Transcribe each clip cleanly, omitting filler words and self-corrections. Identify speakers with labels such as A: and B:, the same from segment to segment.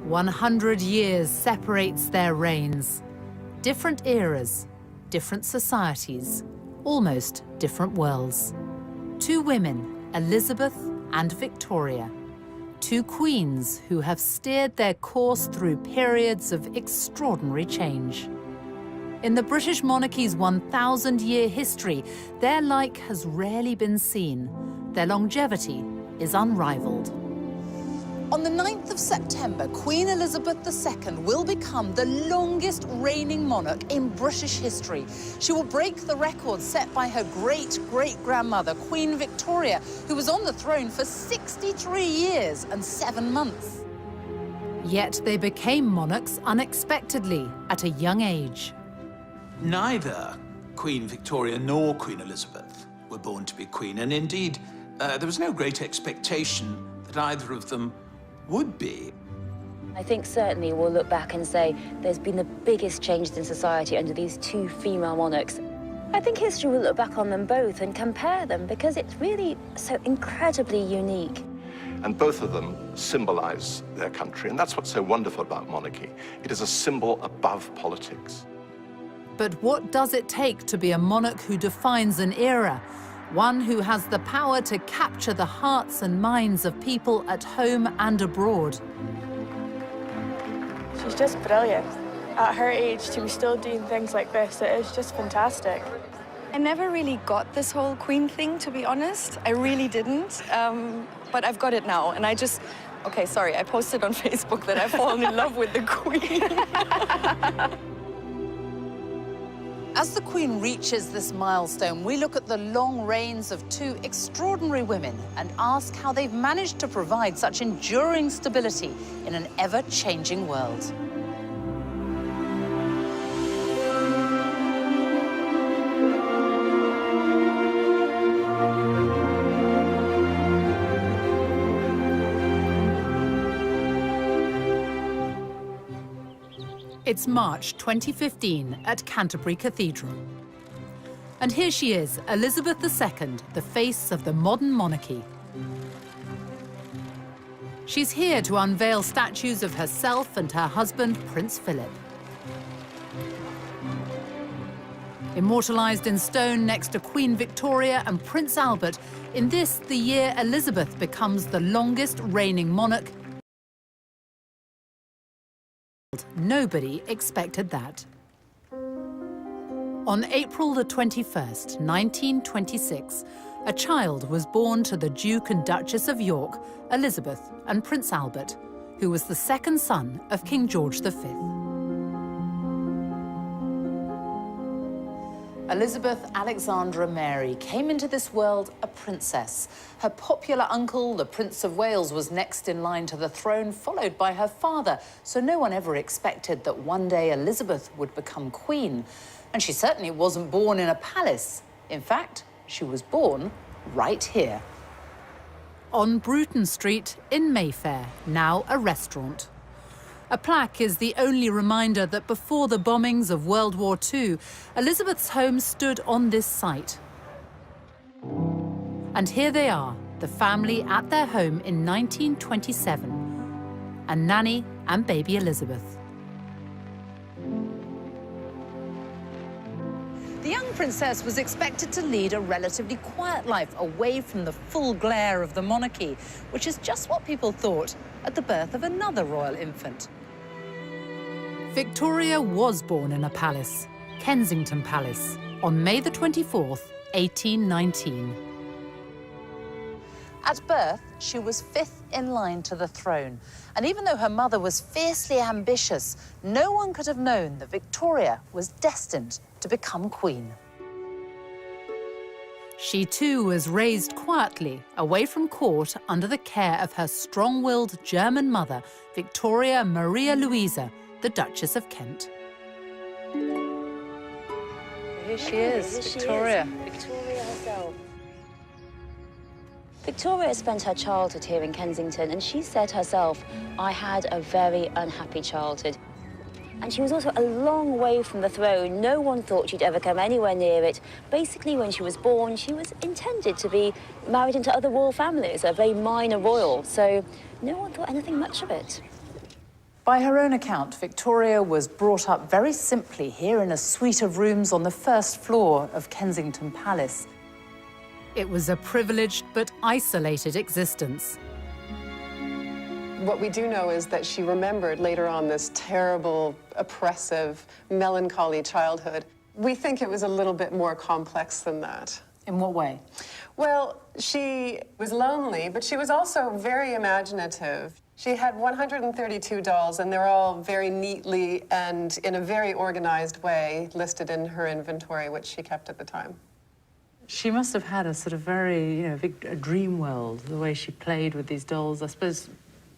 A: 100 years separates their reigns. Different eras, different societies, almost different worlds. Two women, Elizabeth and Victoria. Two queens who have steered their course through periods of extraordinary change. In the British monarchy's 1,000-year history, their like has rarely been seen. Their longevity is unrivaled.
B: On the 9th of September, Queen Elizabeth II will become the longest reigning monarch in British history. She will break the record set by her great-great-grandmother, Queen Victoria, who was on the throne for 63 years and 7 months.
A: Yet they became monarchs unexpectedly at a young age.
C: Neither Queen Victoria nor Queen Elizabeth were born to be queen, and indeed, there was no great expectation that either of them would be.
D: I think certainly we'll look back and say there's been the biggest changes in society under these two female monarchs. I think history will look back on them both and compare them because it's really so incredibly unique.
E: And both of them symbolize their country, and that's what's so wonderful about monarchy. It is a symbol above politics.
A: But what does it take to be a monarch who defines an era? One who has the power to capture the hearts and minds of people at home and abroad.
F: She's just brilliant. At her age, to be still doing things like this, it is just fantastic.
G: I never really got this whole Queen thing, to be honest. I really didn't. But I've got it now, and I just... Okay, sorry, I posted on Facebook that I've fallen in love with the Queen.
B: As the Queen reaches this milestone, we look at the long reigns of two extraordinary women and ask how they've managed to provide such enduring stability in an ever-changing world.
A: It's March 2015 at Canterbury Cathedral. And here she is, Elizabeth II, the face of the modern monarchy. She's here to unveil statues of herself and her husband, Prince Philip. Immortalized in stone next to Queen Victoria and Prince Albert, in this, the year Elizabeth becomes the longest reigning monarch. Nobody expected that. On April the 21st, 1926, a child was born to the Duke and Duchess of York, Elizabeth and Prince Albert, who was the second son of King George V.
B: Elizabeth Alexandra Mary came into this world a princess. Her popular uncle, the Prince of Wales, was next in line to the throne, followed by her father. So no one ever expected that one day Elizabeth would become queen. And she certainly wasn't born in a palace. In fact, she was born right here.
A: On Bruton Street in Mayfair, now a restaurant. A plaque is the only reminder that before the bombings of World War II, Elizabeth's home stood on this site. And here they are, the family at their home in 1927, and Nanny and baby Elizabeth.
B: The young princess was expected to lead a relatively quiet life away from the full glare of the monarchy, which is just what people thought at the birth of another royal infant.
A: Victoria was born in a palace, Kensington Palace, on May the 24th, 1819.
B: At birth, she was fifth in line to the throne. And even though her mother was fiercely ambitious, no one could have known that Victoria was destined to become queen.
A: She too was raised quietly, away from court, under the care of her strong-willed German mother, Victoria Maria Louisa, the Duchess of Kent.
B: Here she is, Victoria.
D: Victoria herself. Victoria spent her childhood here in Kensington, and she said herself, "I had a very unhappy childhood." And she was also a long way from the throne. No one thought she'd ever come anywhere near it. Basically, when she was born, she was intended to be married into other royal families, a very minor royal, so no one thought anything much of it.
B: By her own account, Victoria was brought up very simply here in a suite of rooms on the first floor of Kensington Palace.
A: It was a privileged but isolated existence.
H: What we do know is that she remembered later on this terrible, oppressive, melancholy childhood. We think it was a little bit more complex than that.
B: In what way?
H: Well, she was lonely, but she was also very imaginative. She had 132 dolls, and they're all very neatly and in a very organized way listed in her inventory, which she kept at the time.
B: She must have had a sort of very, a dream world, the way she played with these dolls. I suppose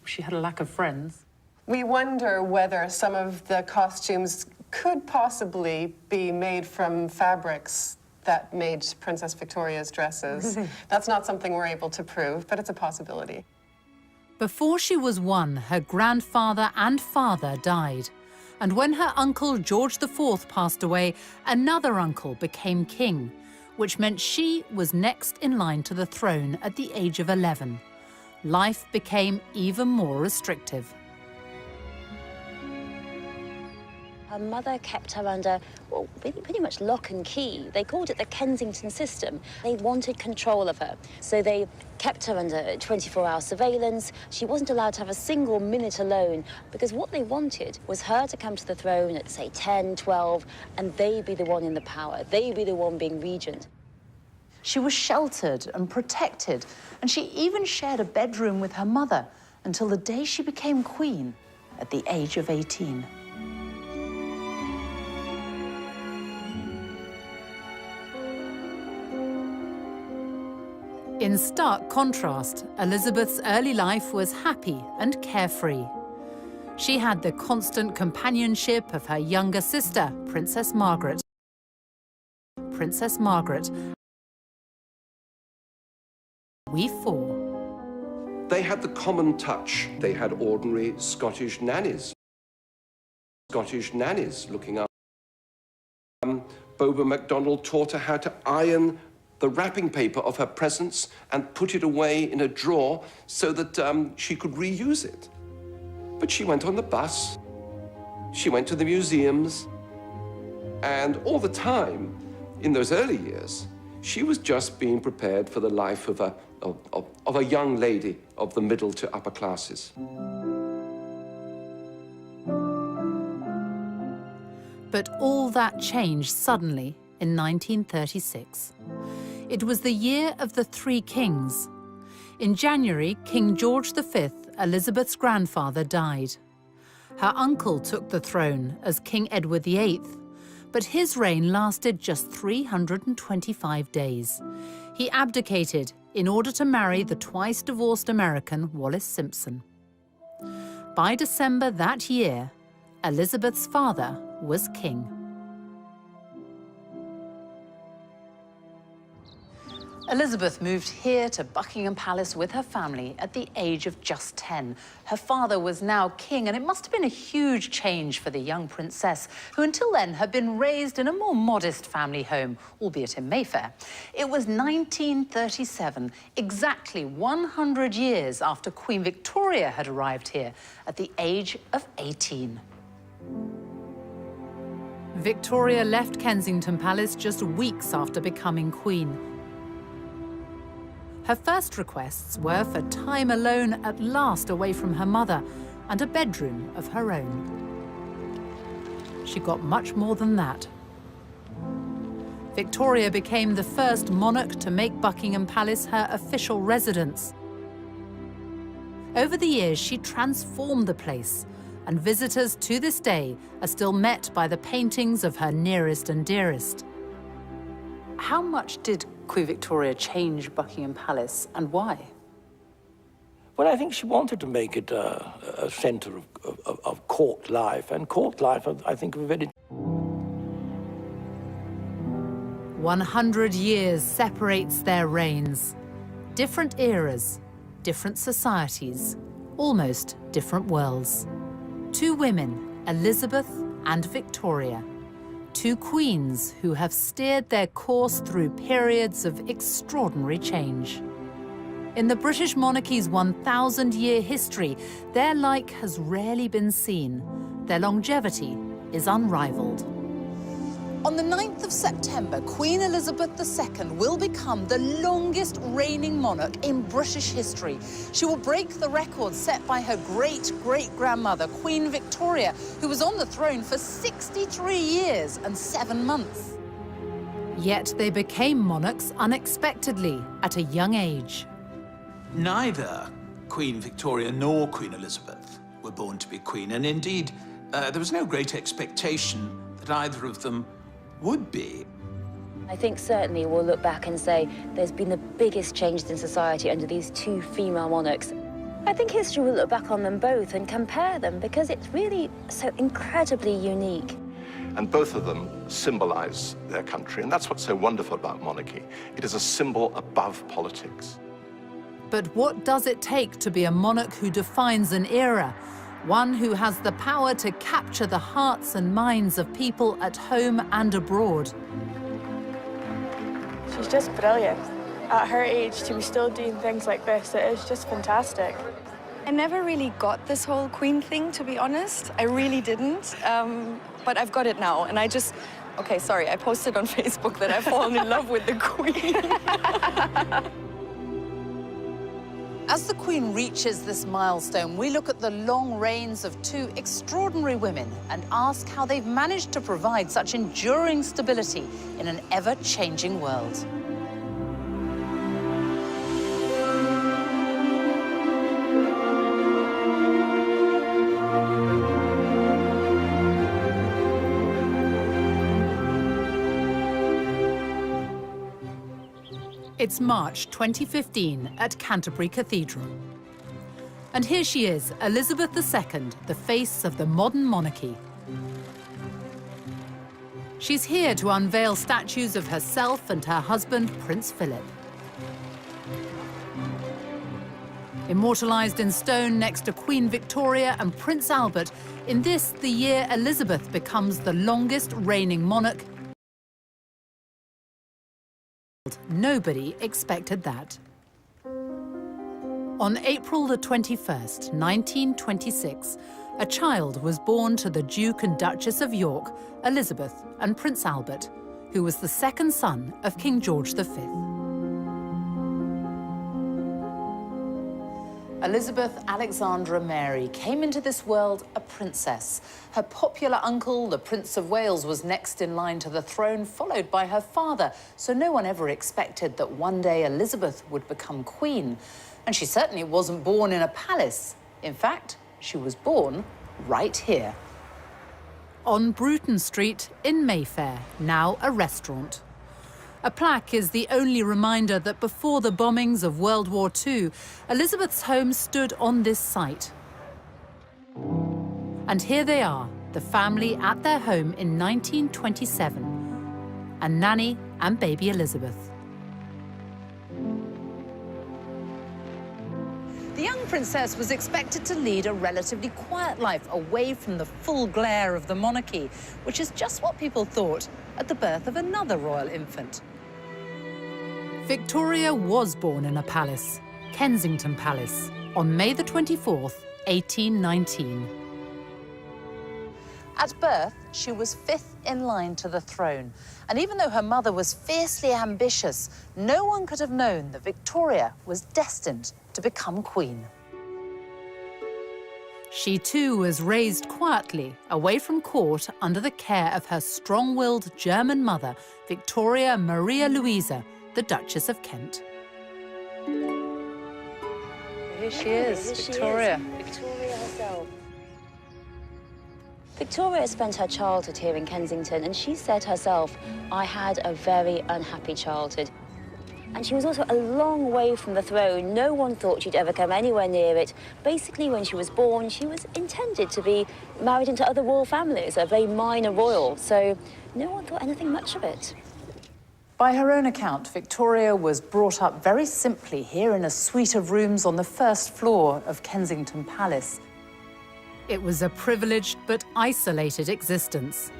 B: she had a lack of friends.
H: We wonder whether some of the costumes could possibly be made from fabrics that made Princess Victoria's dresses. That's not something we're able to prove, but it's a possibility.
A: Before she was 1, her grandfather and father died. And when her uncle George IV passed away, another uncle became king, which meant she was next in line to the throne at the age of 11. Life became even more restrictive.
D: Her mother kept her under, well, pretty much lock and key. They called it the Kensington system. They wanted control of her. So they kept her under 24-hour surveillance. She wasn't allowed to have a single minute alone, because what they wanted was her to come to the throne at, say, 10, 12, and they be the one in the power. They be the one being regent.
B: She was sheltered and protected, and she even shared a bedroom with her mother until the day she became queen at the age of 18.
A: In stark contrast, Elizabeth's early life was happy and carefree. She had the constant companionship of her younger sister, Princess Margaret. Princess Margaret. We four.
I: They had the common touch. They had ordinary Scottish nannies. Scottish nannies looking up. Boba MacDonald taught her how to iron the wrapping paper of her presents and put it away in a drawer so that she could reuse it. But she went on the bus, she went to the museums, and all the time, in those early years, she was just being prepared for the life of a young lady of the middle to upper classes.
A: But all that changed suddenly in 1936. It was the year of the Three Kings. In January, King George V, Elizabeth's grandfather, died. Her uncle took the throne as King Edward VIII, but his reign lasted just 325 days. He abdicated in order to marry the twice-divorced American Wallis Simpson. By December that year, Elizabeth's father was king.
B: Elizabeth moved here to Buckingham Palace with her family at the age of just 10. Her father was now king, and it must have been a huge change for the young princess, who until then had been raised in a more modest family home, albeit in Mayfair. It was 1937, exactly 100 years after Queen Victoria had arrived here at the age of 18.
A: Victoria left Kensington Palace just weeks after becoming queen. Her first requests were for time alone at last away from her mother and a bedroom of her own. She got much more than that. Victoria became the first monarch to make Buckingham Palace her official residence. Over the years, she transformed the place, and visitors to this day are still met by the paintings of her nearest and dearest.
B: How much did Queen Victoria change Buckingham Palace, and why?
J: Well, I think she wanted to make it a centre of court life, and court life, I think, a very...
A: 100 years separates their reigns. Different eras, different societies, almost different worlds. Two women, Elizabeth and Victoria. Two queens who have steered their course through periods of extraordinary change. In the British monarchy's 1,000-year history, their like has rarely been seen. Their longevity is unrivaled.
B: On the 9th of September, Queen Elizabeth II will become the longest reigning monarch in British history. She will break the record set by her great-great-grandmother, Queen Victoria, who was on the throne for 63 years and 7 months.
A: Yet they became monarchs unexpectedly at a young age.
C: Neither Queen Victoria nor Queen Elizabeth were born to be queen, and indeed, there was no great expectation that either of them would be.
D: I think certainly we'll look back and say there's been the biggest changes in society under these two female monarchs. I think history will look back on them both and compare them because it's really so incredibly unique.
E: And both of them symbolize their country, and that's what's so wonderful about monarchy. It is a symbol above politics.
A: But what does it take to be a monarch who defines an era? One who has the power to capture the hearts and minds of people at home and abroad.
F: She's just brilliant. At her age, to be still doing things like this, it is just fantastic.
G: I never really got this whole Queen thing, to be honest. I really didn't. But I've got it now, and I just... Okay, sorry, I posted on Facebook that I've fallen in love with the Queen.
B: As the Queen reaches this milestone, we look at the long reigns of two extraordinary women and ask how they've managed to provide such enduring stability in an ever-changing world.
A: It's March 2015 at Canterbury Cathedral. And here she is, Elizabeth II, the face of the modern monarchy. She's here to unveil statues of herself and her husband, Prince Philip. Immortalised in stone next to Queen Victoria and Prince Albert, in this, the year Elizabeth becomes the longest reigning monarch. Nobody expected that. On April the 21st, 1926, a child was born to the Duke and Duchess of York, Elizabeth and Prince Albert, who was the second son of King George V.
B: Elizabeth Alexandra Mary came into this world a princess. Her popular uncle, the Prince of Wales, was next in line to the throne, followed by her father. So no one ever expected that one day Elizabeth would become queen. And she certainly wasn't born in a palace. In fact, she was born right here.
A: On Bruton Street in Mayfair, now a restaurant. A plaque is the only reminder that before the bombings of World War II, Elizabeth's home stood on this site. And here they are, the family at their home in 1927, and Nanny and baby Elizabeth.
B: The young princess was expected to lead a relatively quiet life away from the full glare of the monarchy, which is just what people thought at the birth of another royal infant.
A: Victoria was born in a palace, Kensington Palace, on May the 24th, 1819.
B: At birth, she was fifth in line to the throne. And even though her mother was fiercely ambitious, no one could have known that Victoria was destined to become queen.
A: She too was raised quietly, away from court, under the care of her strong-willed German mother, Victoria Maria Louisa, the Duchess of Kent.
B: Here she is, Victoria.
D: Victoria herself. Victoria spent her childhood here in Kensington, and she said herself, I had a very unhappy childhood. And she was also a long way from the throne. No one thought she'd ever come anywhere near it. Basically, when she was born, she was intended to be married into other royal families, a very minor royal, so no one thought anything much of it.
B: By her own account, Victoria was brought up very simply here in a suite of rooms on the first floor of Kensington Palace.
A: It was a privileged but isolated existence.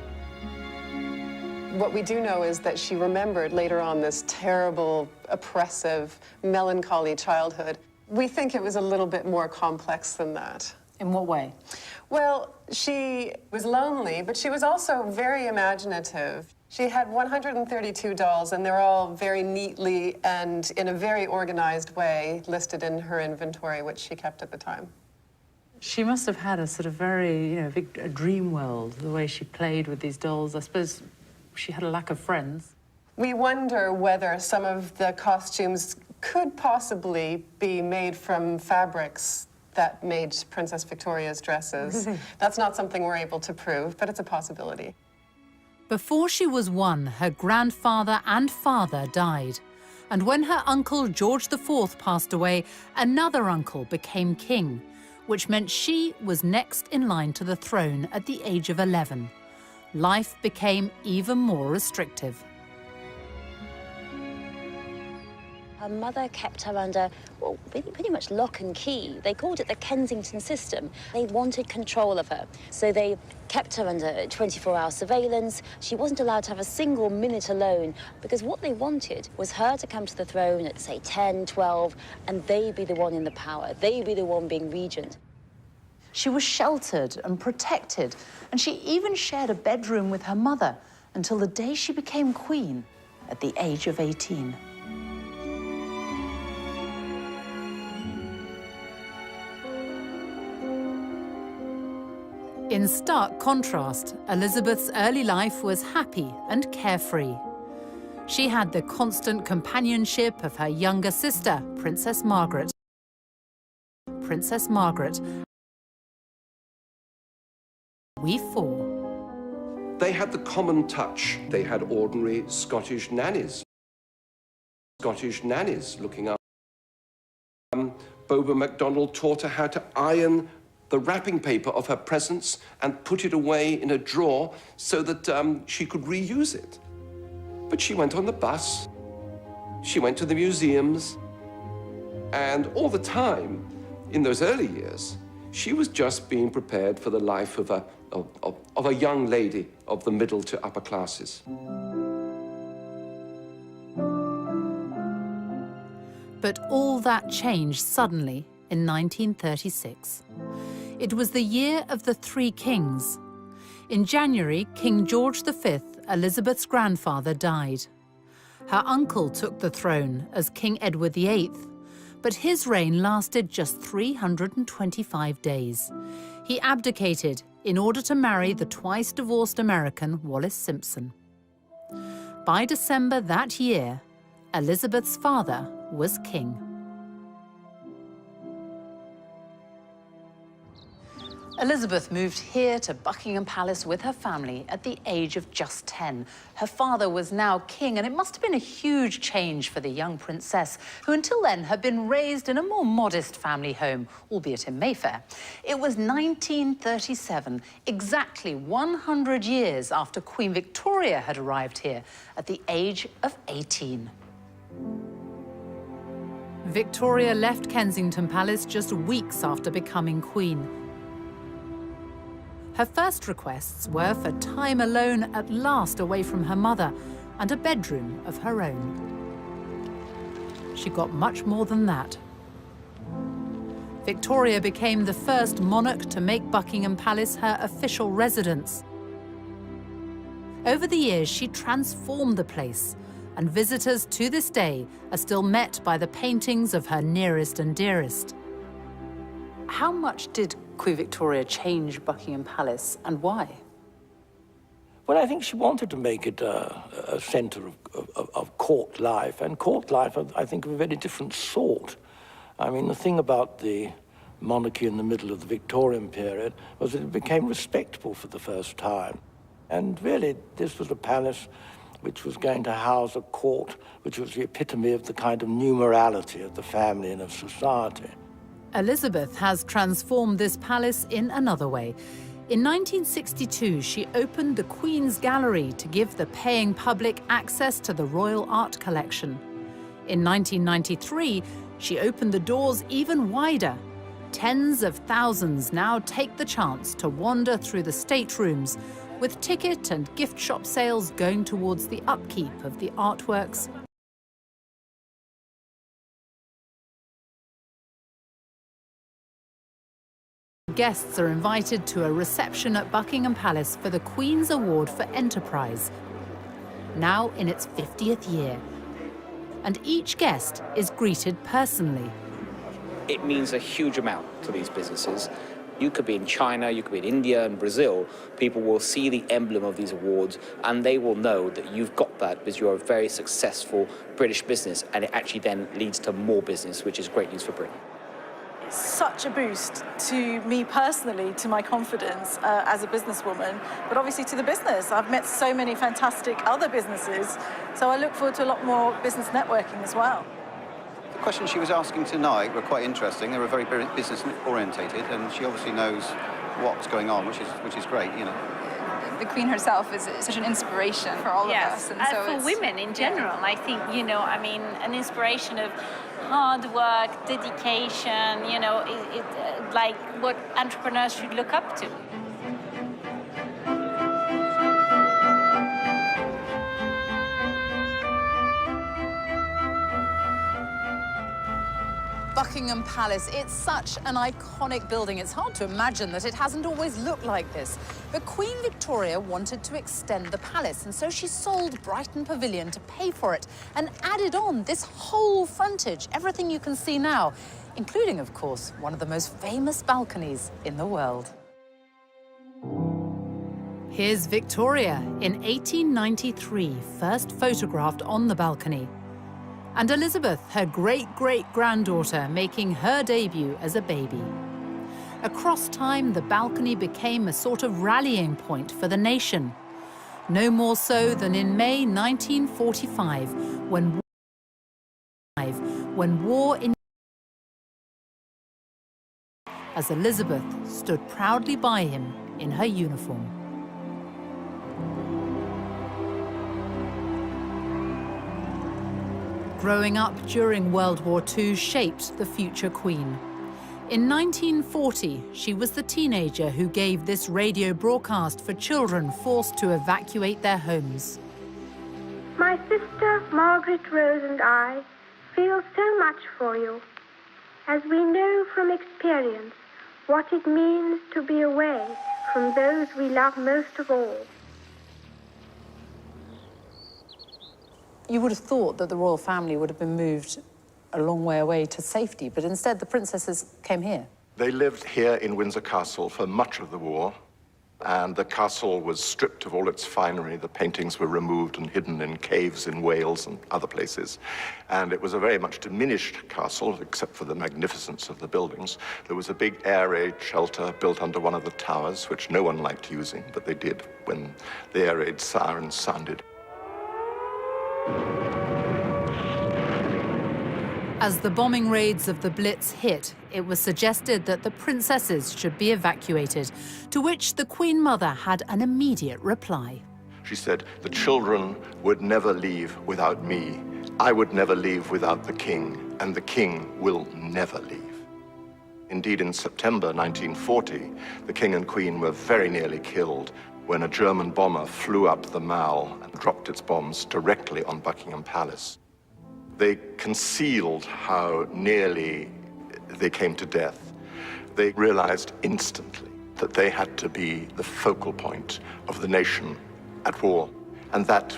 H: What we do know is that she remembered later on this terrible, oppressive, melancholy childhood. We think it was a little bit more complex than that.
B: In what way?
H: Well, she was lonely, but she was also very imaginative. She had 132 dolls, and they're all very neatly and in a very organized way listed in her inventory, which she kept at the time.
B: She must have had a sort of very, a dream world, the way she played with these dolls. I suppose she had a lack of friends.
H: We wonder whether some of the costumes could possibly be made from fabrics that made Princess Victoria's dresses. That's not something we're able to prove, but it's a possibility.
A: Before she was 1, her grandfather and father died. And when her uncle George IV passed away, another uncle became king, which meant she was next in line to the throne at the age of 11. Life became even more restrictive.
D: Her mother kept her under, well, pretty much lock and key. They called it the Kensington system. They wanted control of her. So they kept her under 24-hour surveillance. She wasn't allowed to have a single minute alone, because what they wanted was her to come to the throne at, say, 10, 12, and they be the one in the power. They be the one being regent.
B: She was sheltered and protected, and she even shared a bedroom with her mother until the day she became queen at the age of 18.
A: In stark contrast, Elizabeth's early life was happy and carefree. She had the constant companionship of her younger sister, Princess Margaret. Princess Margaret. We four.
I: They had the common touch. They had ordinary Scottish nannies. Scottish nannies looking up. Boba MacDonald taught her how to iron the wrapping paper of her presents and put it away in a drawer so that she could reuse it. But she went on the bus, she went to the museums, and all the time, in those early years, she was just being prepared for the life of a young lady of the middle to upper classes.
A: But all that changed suddenly in 1936. It was the year of the Three Kings. In January, King George V, Elizabeth's grandfather, died. Her uncle took the throne as King Edward VIII, but his reign lasted just 325 days. He abdicated in order to marry the twice-divorced American Wallis Simpson. By December that year, Elizabeth's father was king.
B: Elizabeth moved here to Buckingham Palace with her family at the age of just 10. Her father was now king, and it must have been a huge change for the young princess, who until then had been raised in a more modest family home, albeit in Mayfair. It was 1937, exactly 100 years after Queen Victoria had arrived here at the age of 18.
A: Victoria left Kensington Palace just weeks after becoming queen. Her first requests were for time alone at last away from her mother and a bedroom of her own. She got much more than that. Victoria became the first monarch to make Buckingham Palace her official residence. Over the years, she transformed the place, and visitors to this day are still met by the paintings of her nearest and dearest.
B: How much did Queen Victoria change Buckingham Palace, and why?
J: Well, I think she wanted to make it a centre of court life, and court life, I think, of a very different sort. I mean, the thing about the monarchy in the middle of the Victorian period was that it became respectable for the first time. And really, this was a palace which was going to house a court which was the epitome of the kind of new morality of the family and of society.
A: Elizabeth has transformed this palace in another way. In 1962, she opened the Queen's Gallery to give the paying public access to the royal art collection. In 1993, she opened the doors even wider. Tens of thousands now take the chance to wander through the staterooms with ticket and gift shop sales going towards the upkeep of the artworks guests are invited to a reception at Buckingham Palace for the Queen's Award for Enterprise, now in its 50th year. And each guest is greeted personally.
K: It means a huge amount to these businesses. You could be in China, you could be in India and Brazil. People will see the emblem of these awards and they will know that you've got that because you're a very successful British business, and it actually then leads to more business, which is great news for Britain.
L: Such a boost to me personally, to my confidence as a businesswoman, but obviously to the business. I've met so many fantastic other businesses, so I look forward to a lot more business networking as well.
M: The questions she was asking tonight were quite interesting. They were very business orientated, and she obviously knows what's going on, which is great, you know.
N: The Queen herself is such an inspiration for all of us.
O: And so for women in general, I think, you know, I mean, an inspiration of hard work, dedication, you know, like what entrepreneurs should look up to.
B: Buckingham Palace, it's such an iconic building. It's hard to imagine that it hasn't always looked like this. But Queen Victoria wanted to extend the palace, and so she sold Brighton Pavilion to pay for it and added on this whole frontage, everything you can see now, including, of course, one of the most famous balconies in the world.
A: Here's Victoria in 1893, first photographed on the balcony. And Elizabeth, her great-great-granddaughter, making her debut as a baby. Across time, the balcony became a sort of rallying point for the nation. No more so than in May 1945, when war in... as Elizabeth stood proudly by him in her uniform. Growing up during World War II shaped the future Queen. In 1940, she was the teenager who gave this radio broadcast for children forced to evacuate their homes.
P: My sister Margaret Rose and I feel so much for you, as we know from experience what it means to be away from those we love most of all.
B: You would have thought that the royal family would have been moved a long way away to safety, but instead the princesses came here.
E: They lived here in Windsor Castle for much of the war, and the castle was stripped of all its finery. The paintings were removed and hidden in caves in Wales and other places. And it was a very much diminished castle, except for the magnificence of the buildings. There was a big air raid shelter built under one of the towers, which no one liked using, but they did when the air raid sirens sounded.
A: As the bombing raids of the Blitz hit, it was suggested that the princesses should be evacuated, to which the Queen Mother had an immediate reply.
E: She said, "The children would never leave without me. I would never leave without the king, and the king will never leave." Indeed, in September 1940, the king and queen were very nearly killed when a German bomber flew up the Mall and dropped its bombs directly on Buckingham Palace. They concealed how nearly they came to death. They realized instantly that they had to be the focal point of the nation at war. And that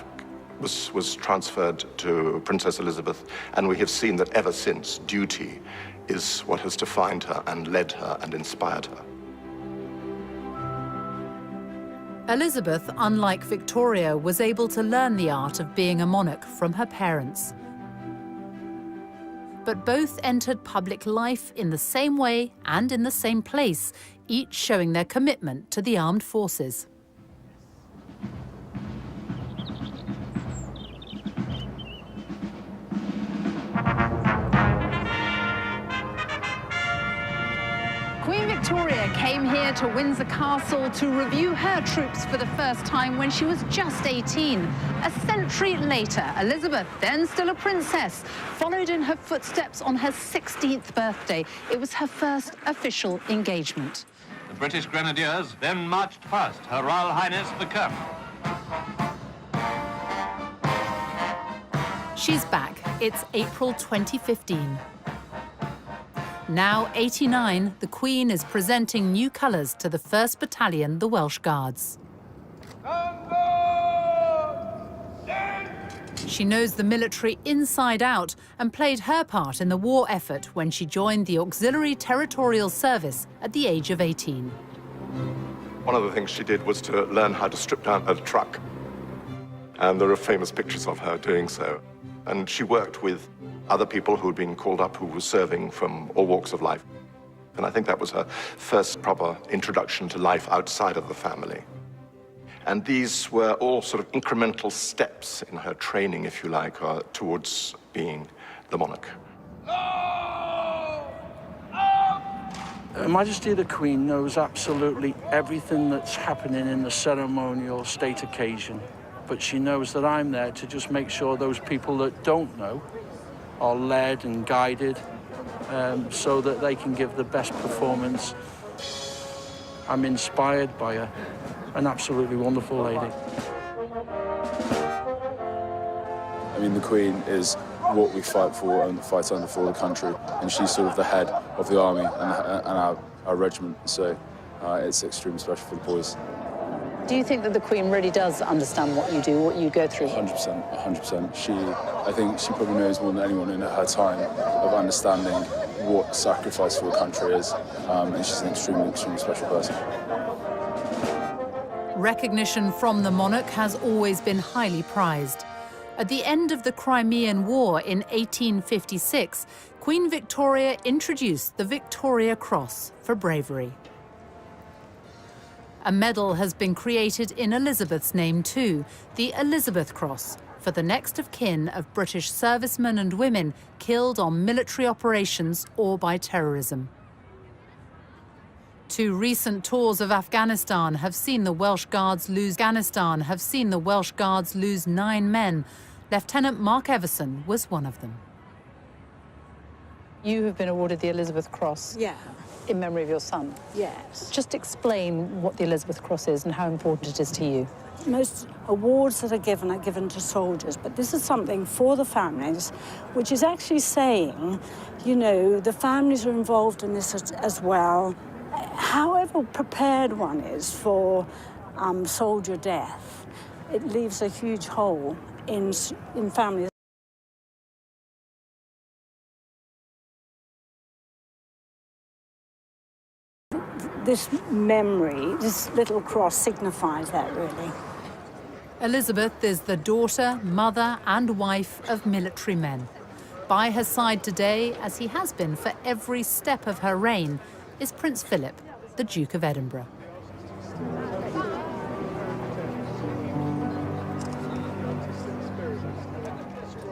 E: was transferred to Princess Elizabeth, and we have seen that ever since, duty is what has defined her and led her and inspired her.
A: Elizabeth, unlike Victoria, was able to learn the art of being a monarch from her parents. But both entered public life in the same way and in the same place, each showing their commitment to the armed forces.
B: Queen Victoria came here to Windsor Castle to review her troops for the first time when she was just 18. A century later, Elizabeth, then still a princess, followed in her footsteps on her 16th birthday. It was her first official engagement.
Q: The British Grenadiers then marched past Her Royal Highness the Colonel.
A: She's back. It's April 2015. Now 89, the Queen is presenting new colours to the 1st Battalion, the Welsh Guards. She knows the military inside out and played her part in the war effort when she joined the Auxiliary Territorial Service at the age of 18.
E: One of the things she did was to learn how to strip down her truck. And there are famous pictures of her doing so. And she worked with other people who had been called up who were serving from all walks of life. And I think that was her first proper introduction to life outside of the family. And these were all sort of incremental steps in her training, if you like, towards being the monarch.
J: Her Majesty the Queen knows absolutely everything that's happening in the ceremonial state occasion. But she knows that I'm there to just make sure those people that don't know are led and guided so that they can give the best performance. I'm inspired by her. An absolutely wonderful lady.
R: I mean, the Queen is what we fight for and fight under for the country, and she's sort of the head of the army and our regiment, so it's extremely special for the boys.
B: Do you think that the Queen really does understand what you do, what you go through?
R: 100%, 100%. I think she probably knows more than anyone in her time of understanding what sacrifice for the country is, and she's an extremely special person.
A: Recognition from the monarch has always been highly prized. At the end of the Crimean War in 1856, Queen Victoria introduced the Victoria Cross for bravery. A medal has been created in Elizabeth's name too, the Elizabeth Cross, for the next of kin of British servicemen and women killed on military operations or by terrorism. 2 recent tours of Afghanistan have seen the Welsh Guards lose 9 men. Lieutenant Mark Everson was one of them.
B: You have been awarded the Elizabeth Cross.
S: Yeah.
B: In memory of your son.
S: Yes.
B: Just explain what the Elizabeth Cross is and how important it is to you.
S: Most awards that are given to soldiers, but this is something for the families, which is actually saying, you know, the families are involved in this as well. However prepared one is for soldier death, it leaves a huge hole in families. This memory, this little cross signifies that, really.
A: Elizabeth is the daughter, mother and wife of military men. By her side today, as he has been for every step of her reign, is Prince Philip, the Duke of Edinburgh.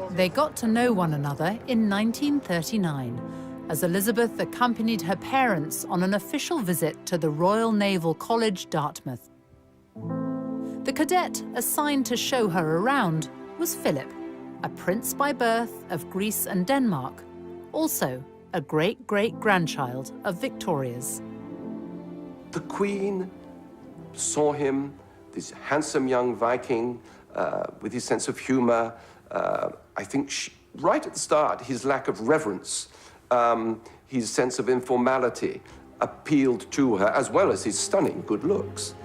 A: They got to know one another in 1939, as Elizabeth accompanied her parents on an official visit to the Royal Naval College, Dartmouth. The cadet assigned to show her around was Philip, a prince by birth of Greece and Denmark, also a great-great-grandchild of Victoria's.
I: The Queen saw him, this handsome young Viking with his sense of humor. I think right at the start, his lack of reverence, his sense of informality appealed to her, as well as his stunning good looks.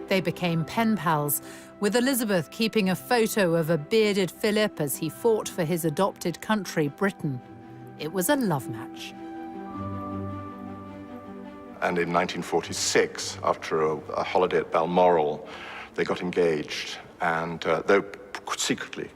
A: They became pen pals, with Elizabeth keeping a photo of a bearded Philip as he fought for his adopted country, Britain. It was a love match.
E: And in 1946, after a holiday at Balmoral, they got engaged, and though secretly,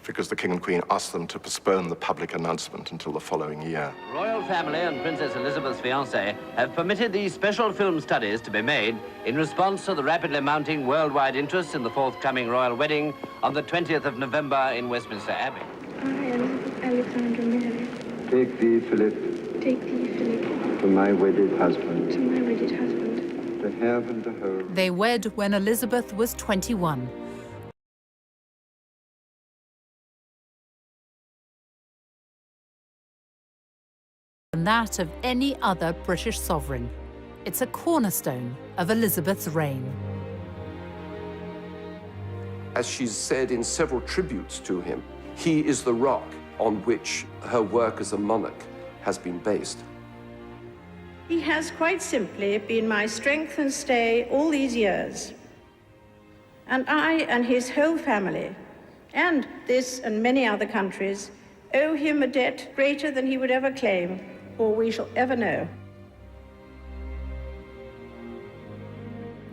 E: because the King and Queen asked them to postpone the public announcement until the following year.
T: Royal family and Princess Elizabeth's fiancé have permitted these special film studies to be made in response to the rapidly mounting worldwide interest in the forthcoming royal wedding on the 20th of November in Westminster Abbey.
P: I, Elizabeth Alexandra Mary,
U: Take thee, Philip,
P: take thee, Philip,
U: to my wedded husband,
P: to my wedded husband,
U: to have and to hold.
A: They wed when Elizabeth was 21. than that of any other British sovereign. It's a cornerstone of Elizabeth's reign.
I: As she's said in several tributes to him, he is the rock on which her work as a monarch has been based.
C: He has quite simply been my strength and stay all these years. And I and his whole family, and this and many other countries, owe him a debt greater than he would ever claim, or we shall ever know.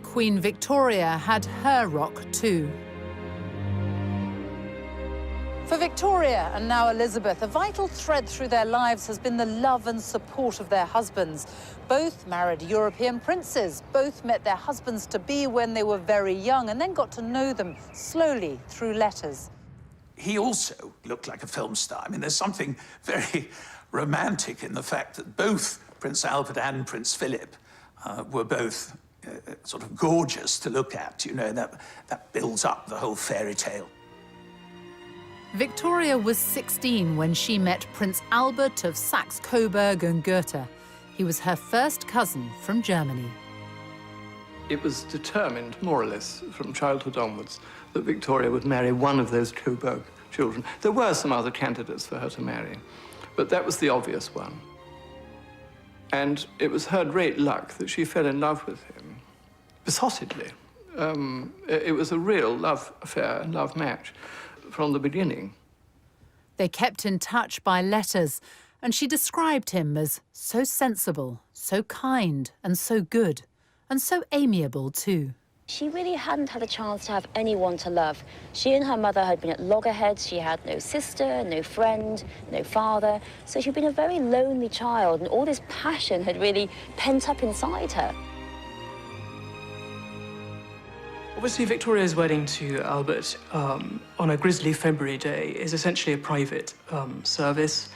A: Queen Victoria had her rock too.
B: For Victoria and now Elizabeth, a vital thread through their lives has been the love and support of their husbands. Both married European princes, both met their husbands-to-be when they were very young and then got to know them slowly through letters.
V: He also looked like a film star. I mean, there's something very romantic in the fact that both Prince Albert and Prince Philip were both sort of gorgeous to look at, you know, that builds up the whole fairy tale.
A: Victoria was 16 when she met Prince Albert of Saxe-Coburg and Gotha. He was her first cousin from Germany.
W: It was determined, more or less, from childhood onwards, that Victoria would marry one of those Coburg children. There were some other candidates for her to marry, but that was the obvious one. And it was her great luck that she fell in love with him, besottedly. It was a real love affair and love match from the beginning.
A: They kept in touch by letters, and she described him as so sensible, so kind, and so good, and so amiable too.
D: She really hadn't had a chance to have anyone to love. She and her mother had been at loggerheads. She had no sister, no friend, no father. So she'd been a very lonely child, and all this passion had really pent up inside her.
X: Obviously, Victoria's wedding to Albert on a grisly February day is essentially a private service.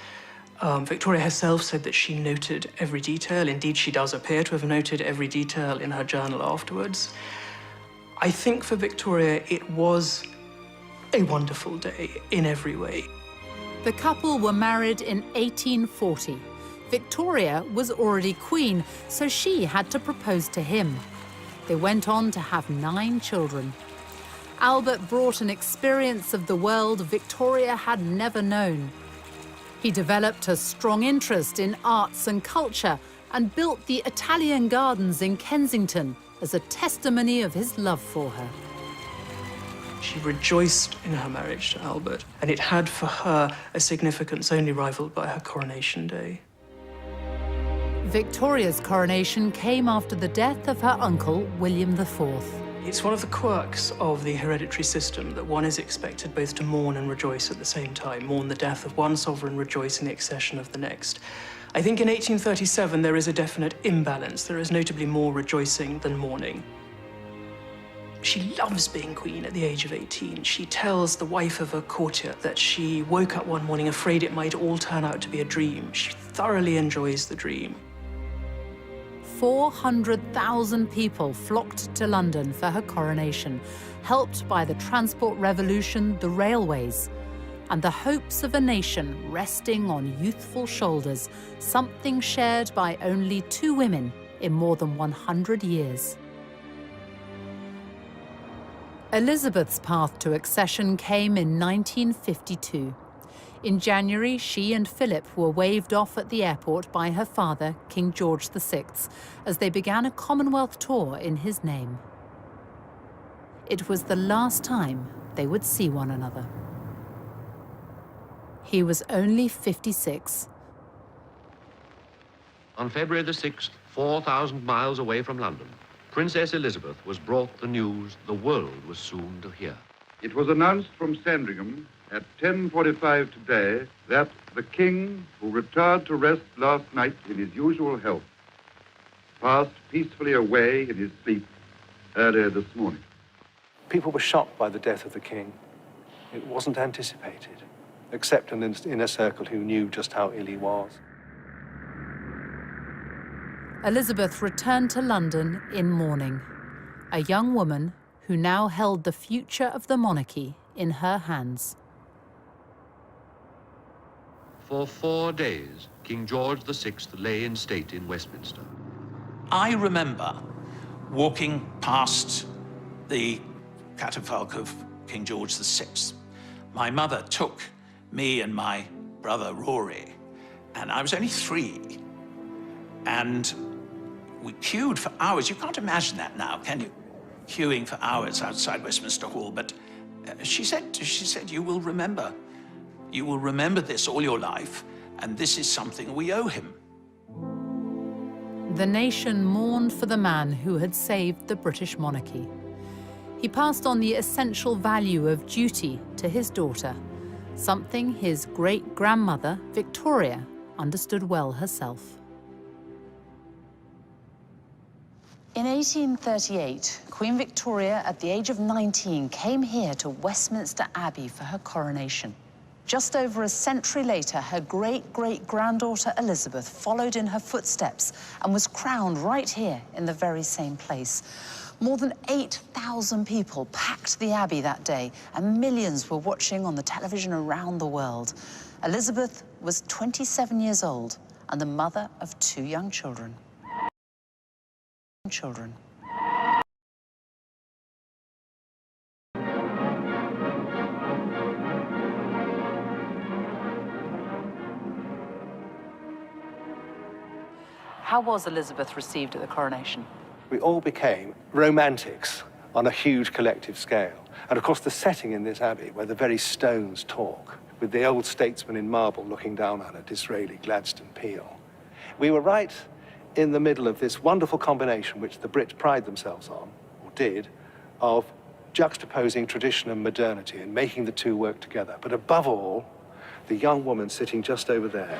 X: Victoria herself said that she noted every detail. Indeed, she does appear to have noted every detail in her journal afterwards. I think for Victoria, it was a wonderful day in every way.
A: The couple were married in 1840. Victoria was already queen, so she had to propose to him. They went on to have 9 children. Albert brought an experience of the world Victoria had never known. He developed a strong interest in arts and culture and built the Italian Gardens in Kensington as a testimony of his love for her.
X: She rejoiced in her marriage to Albert, and it had for her a significance only rivaled by her coronation day.
A: Victoria's coronation came after the death of her uncle, William IV.
X: It's one of the quirks of the hereditary system that one is expected both to mourn and rejoice at the same time, mourn the death of one sovereign, rejoice in the accession of the next. I think in 1837 there is a definite imbalance. There is notably more rejoicing than mourning. She loves being queen at the age of 18. She tells the wife of a courtier that she woke up one morning afraid it might all turn out to be a dream. She thoroughly enjoys the dream.
A: 400,000 people flocked to London for her coronation, helped by the transport revolution, the railways, and the hopes of a nation resting on youthful shoulders, something shared by only 2 women in more than 100 years. Elizabeth's path to accession came in 1952. In January, she and Philip were waved off at the airport by her father, King George VI, as they began a Commonwealth tour in his name. It was the last time they would see one another. He was only 56.
Y: On February the 6th, 4,000 miles away from London, Princess Elizabeth was brought the news the world was soon to hear.
U: It was announced from Sandringham at 10:45 today that the King, who retired to rest last night in his usual health, passed peacefully away in his sleep earlier this morning.
Z: People were shocked by the death of the King. It wasn't anticipated, except in an inner circle who knew just how ill he was.
A: Elizabeth returned to London in mourning, a young woman who now held the future of the monarchy in her hands.
Y: For 4 days, King George VI lay in state in Westminster.
V: I remember walking past the catafalque of King George VI. My mother took me and my brother Rory, and I was only 3. And we queued for hours. You can't imagine that now, can you? Queuing for hours outside Westminster Hall. But she said, you will remember. You will remember this all your life, and this is something we owe him.
A: The nation mourned for the man who had saved the British monarchy. He passed on the essential value of duty to his daughter, something his great-grandmother, Victoria, understood well herself.
B: In 1838, Queen Victoria, at the age of 19, came here to Westminster Abbey for her coronation. Just over a century later, her great-great-granddaughter Elizabeth followed in her footsteps and was crowned right here in the very same place. More than 8,000 people packed the Abbey that day, and millions were watching on the television around the world. Elizabeth was 27 years old and the mother of 2 young children. How was Elizabeth received at the coronation?
Z: We all became romantics on a huge collective scale. And of course, the setting in this abbey, where the very stones talk, with the old statesman in marble looking down on it, Disraeli, Gladstone, Peel. We were right in the middle of this wonderful combination, which the Brits pride themselves on, or did, of juxtaposing tradition and modernity and making the two work together. But above all, the young woman sitting just over there.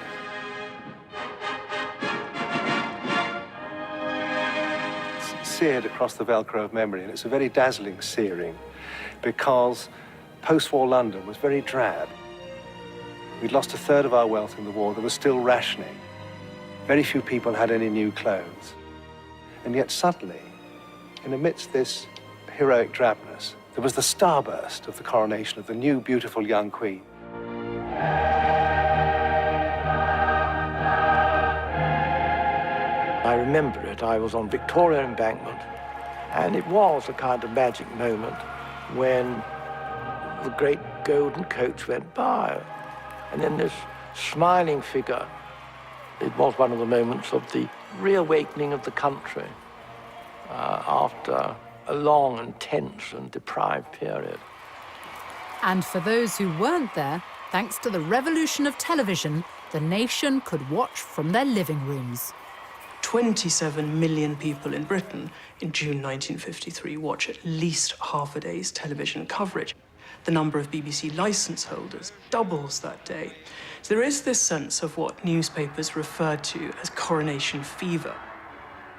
Z: Seared across the Velcro of memory, and it's a very dazzling searing because post-war London was very drab. We'd lost 1/3 of our wealth in the war. There was still rationing. Very few people had any new clothes. And yet suddenly, in amidst this heroic drabness, there was the starburst of the coronation of the new, beautiful young queen.
J: I remember it. I was on Victoria Embankment, and it was a kind of magic moment when the great golden coach went by, and then this smiling figure. It was one of the moments of the reawakening of the country after a long and tense and deprived period.
A: And for those who weren't there, thanks to the revolution of television, the nation could watch from their living rooms.
X: 27 million people in Britain in June 1953 watch at least half a day's television coverage. The number of BBC licence holders doubles that day. So there is this sense of what newspapers refer to as coronation fever.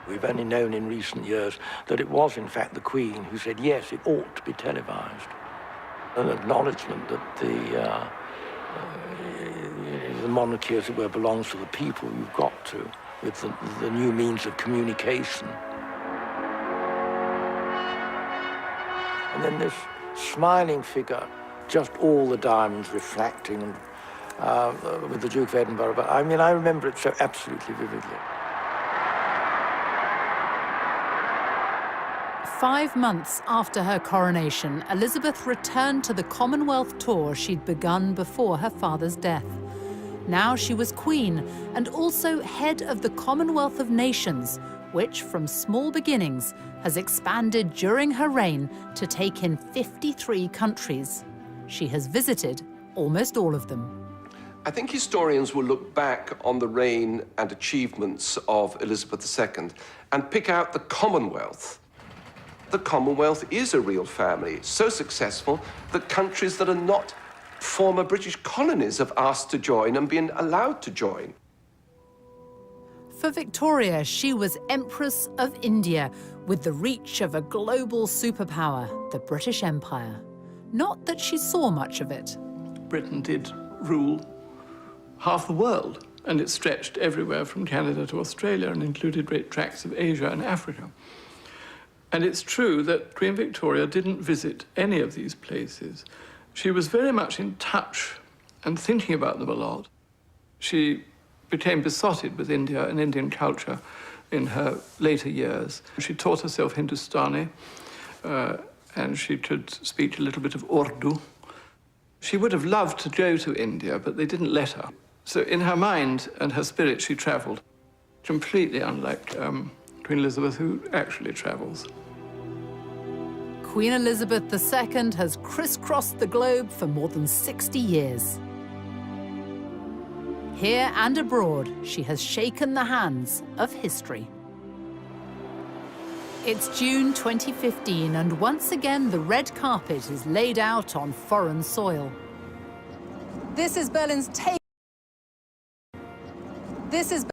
J: We've only known in recent years that it was, in fact, the Queen who said, yes, it ought to be televised. An acknowledgement that the monarchy, as it were, belongs to the people. You've got to, with the new means of communication. And then this smiling figure, just all the diamonds reflecting, with the Duke of Edinburgh. But I mean, I remember it so absolutely vividly.
A: 5 months after her coronation, Elizabeth returned to the Commonwealth tour she'd begun before her father's death. Now she was Queen and also head of the Commonwealth of Nations, which, from small beginnings, has expanded during her reign to take in 53 countries. She has visited almost all of them.
I: I think historians will look back on the reign and achievements of Elizabeth II and pick out the Commonwealth. The Commonwealth is a real family, so successful that countries that are not former British colonies have asked to join and been allowed to join.
A: For Victoria, she was Empress of India, with the reach of a global superpower, the British Empire. Not that she saw much of it.
W: Britain did rule half the world, and it stretched everywhere from Canada to Australia and included great tracts of Asia and Africa. And it's true that Queen Victoria didn't visit any of these places. She was very much in touch and thinking about them a lot. She became besotted with India and Indian culture in her later years. She taught herself Hindustani, and she could speak a little bit of Urdu. She would have loved to go to India, but they didn't let her. So in her mind and her spirit, she traveled, completely unlike Queen Elizabeth, who actually travels.
A: Queen Elizabeth II has crisscrossed the globe for more than 60 years. Here and abroad, she has shaken the hands of history. It's June 2015, and once again, the red carpet is laid out on foreign soil. This is Berlin's take. This is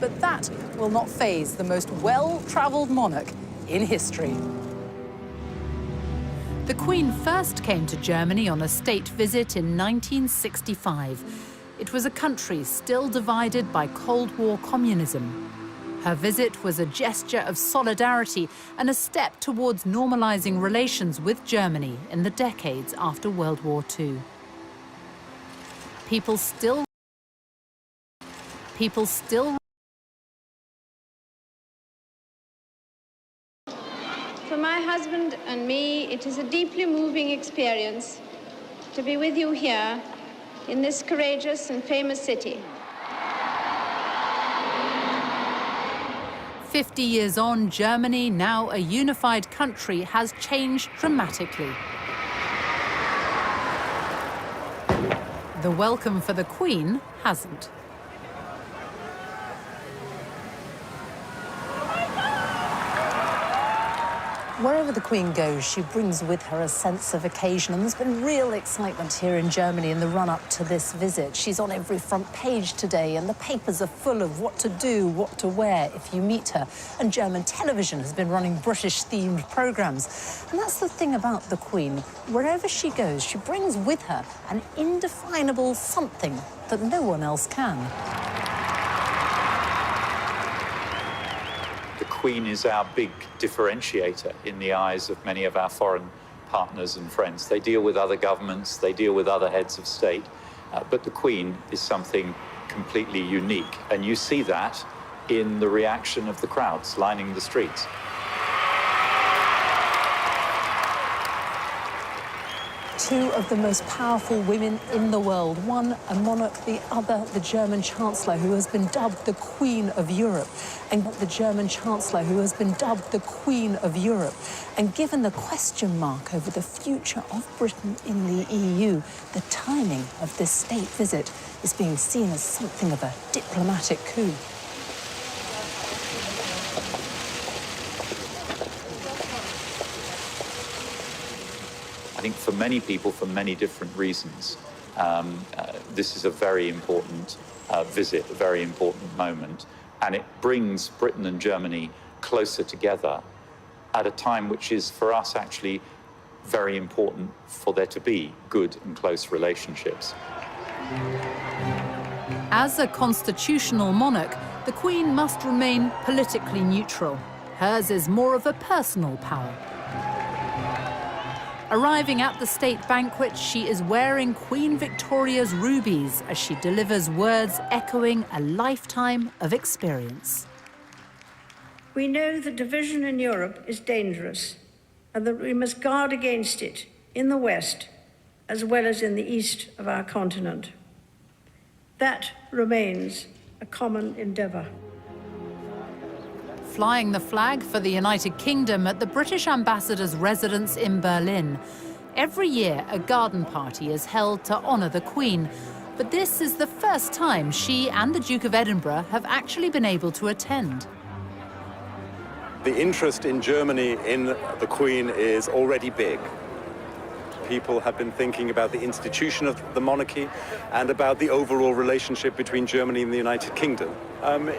A: but that will not faze the most well-travelled monarch in history. The Queen first came to Germany on a state visit in 1965. It was a country still divided by Cold War communism. Her visit was a gesture of solidarity and a step towards normalizing relations with Germany in the decades after World War II. People still
C: For my husband and me, it is a deeply moving experience to be with you here in this courageous and famous city.
A: 50 years on, Germany, now a unified country, has changed dramatically. The welcome for the Queen hasn't.
B: Wherever the Queen goes, she brings with her a sense of occasion, and there's been real excitement here in Germany in the run-up to this visit. She's on every front page today, and the papers are full of what to do, what to wear if you meet her. And German television has been running British-themed programmes. And that's the thing about the Queen. Wherever she goes, she brings with her an indefinable something that no one else can.
F: The Queen is our big differentiator in the eyes of many of our foreign partners and friends. They deal with other governments, they deal with other heads of state, but the Queen is something completely unique. And you see that in the reaction of the crowds lining the streets.
G: two of the most powerful women in the world. One, a monarch, the other, the German Chancellor, who has been dubbed the Queen of Europe. And the German Chancellor, who has been dubbed the Queen of Europe. And given the question mark over the future of Britain in the EU, the timing of this state visit is being seen as something of a diplomatic coup.
F: I think for many people, for many different reasons, this is a very important visit, a very important moment, and it brings Britain and Germany closer together at a time which is, for us, actually very important for there to be good and close relationships.
A: As a constitutional monarch, the Queen must remain politically neutral. Hers is more of a personal power. Arriving at the state banquet, she is wearing Queen Victoria's rubies as she delivers words echoing a lifetime of experience.
C: We know that division in Europe is dangerous and that we must guard against it in the West as well as in the east of our continent. That remains a common endeavour.
A: Flying the flag for the United Kingdom at the British ambassador's residence in Berlin. Every year, a garden party is held to honour the Queen, but this is the first time she and the Duke of Edinburgh have actually been able to attend.
H: The interest in Germany in the Queen is already big. People have been thinking about the institution of the monarchy and about the overall relationship between Germany and the United Kingdom.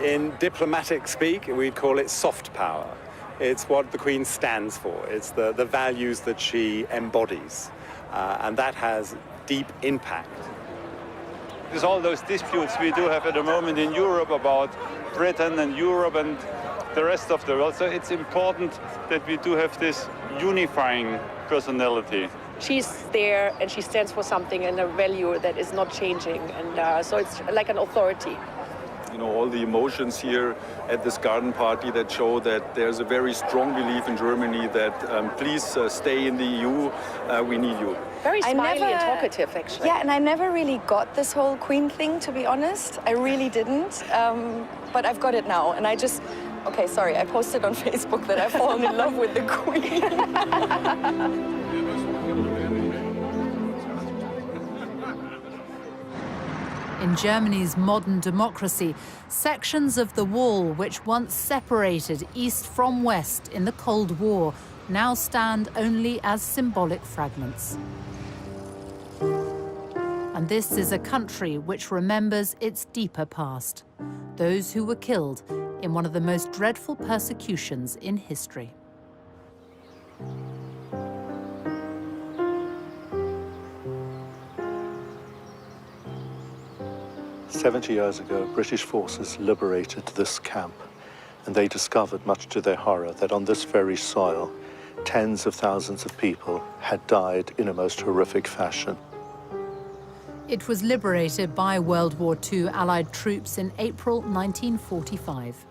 H: In diplomatic speak, we'd call it soft power. It's what the Queen stands for. It's the values that she embodies, and that has deep impact.
K: There's all those disputes we do have at the moment in Europe about Britain and Europe and the rest of the world. So it's important that we do have this unifying personality.
L: She's there and she stands for something and a value that is not changing. And so it's like an authority.
R: You know, all the emotions here at this garden party that show that there's a very strong belief in Germany that please stay in the EU, we need you.
L: Very smiley and talkative, actually.
M: Yeah, and I never really got this whole Queen thing, to be honest. I really didn't. But I've got it now, and I just... Okay, sorry, I posted on Facebook that I've fallen in love with the Queen.
A: In Germany's modern democracy, sections of the wall which once separated East from West in the Cold War now stand only as symbolic fragments. And this is a country which remembers its deeper past, those who were killed in one of the most dreadful persecutions in history.
Z: 70 years ago, British forces liberated this camp, and they discovered, much to their horror, that on this very soil, tens of thousands of people had died in a most horrific fashion.
A: It was liberated by World War II Allied troops in April 1945.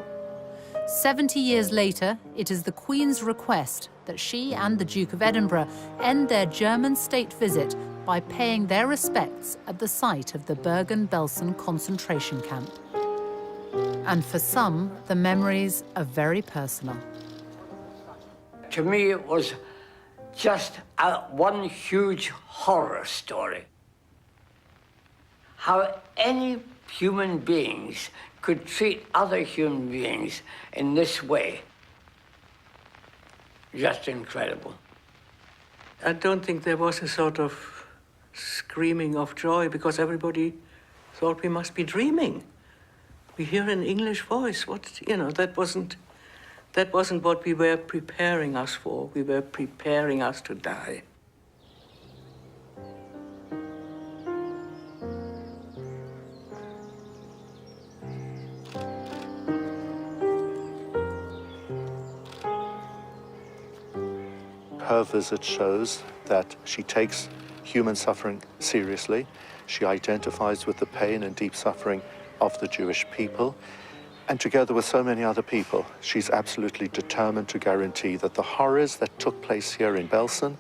A: 70 years later, it is the Queen's request that she and the Duke of Edinburgh end their German state visit by paying their respects at the site of the Bergen-Belsen concentration camp. And for some, the memories are very personal.
N: To me, it was just one huge horror story. How any human beings could treat other human beings in this way. Just incredible.
X: I don't think there was a sort of screaming of joy because everybody thought we must be dreaming. We hear an English voice. That wasn't what we were preparing us for. We were preparing us to die.
Z: Her visit shows that she takes human suffering seriously. She identifies with the pain and deep suffering of the Jewish people. And together with so many other people, she's absolutely determined to guarantee that the horrors that took place here in Belsen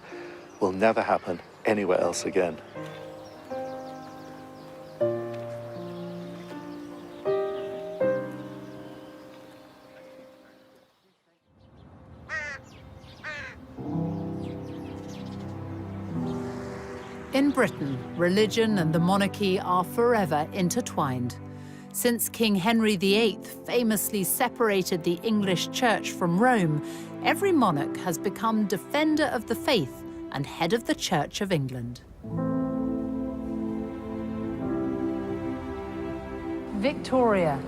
Z: will never happen anywhere else again.
A: In Britain, religion and the monarchy are forever intertwined. Since King Henry VIII famously separated the English Church from Rome, every monarch has become defender of the faith and head of the Church of England. Victoria.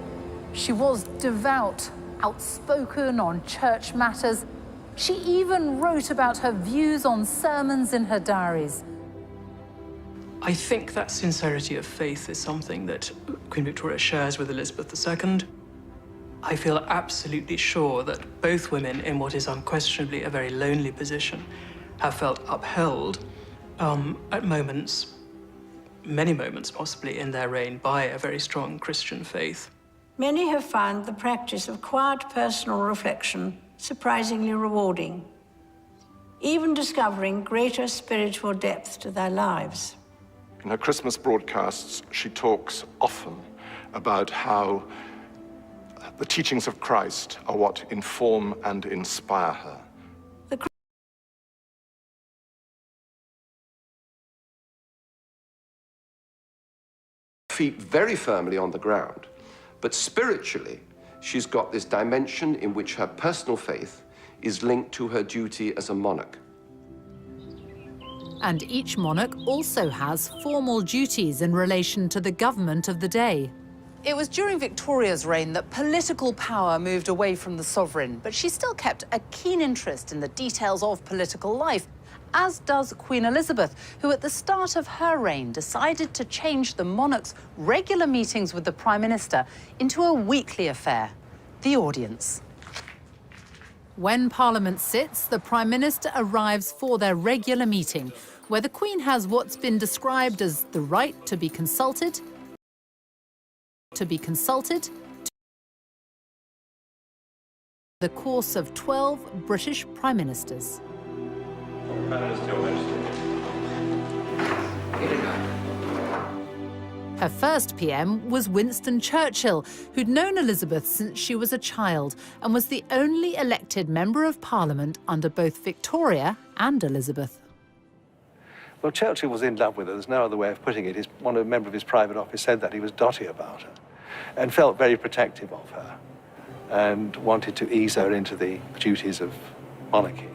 A: She was devout, outspoken on church matters. She even wrote about her views on sermons in her diaries.
X: I think that sincerity of faith is something that Queen Victoria shares with Elizabeth II. I feel absolutely sure that both women, in what is unquestionably a very lonely position, have felt upheld at moments, many moments possibly in their reign, by a very strong Christian faith.
E: Many have found the practice of quiet personal reflection surprisingly rewarding, even discovering greater spiritual depth to their lives.
I: In her Christmas broadcasts, she talks often about how the teachings of Christ are what inform and inspire her. Feet very firmly on the ground, but spiritually, she's got this dimension in which her personal faith is linked to her duty as a monarch.
A: And each monarch also has formal duties in relation to the government of the day.
B: It was during Victoria's reign that political power moved away from the sovereign, but she still kept a keen interest in the details of political life, as does Queen Elizabeth, who at the start of her reign decided to change the monarch's regular meetings with the Prime Minister into a weekly affair, the audience.
A: When Parliament sits, the Prime Minister arrives for their regular meeting, where the Queen has what's been described as the right to be consulted, the course of 12 British Prime Ministers. Her first PM was Winston Churchill, who'd known Elizabeth since she was a child and was the only elected member of Parliament under both Victoria and Elizabeth.
Z: Well, Churchill was in love with her. There's no other way of putting it. A member of his private office said that he was dotty about her and felt very protective of her and wanted to ease her into the duties of monarchy.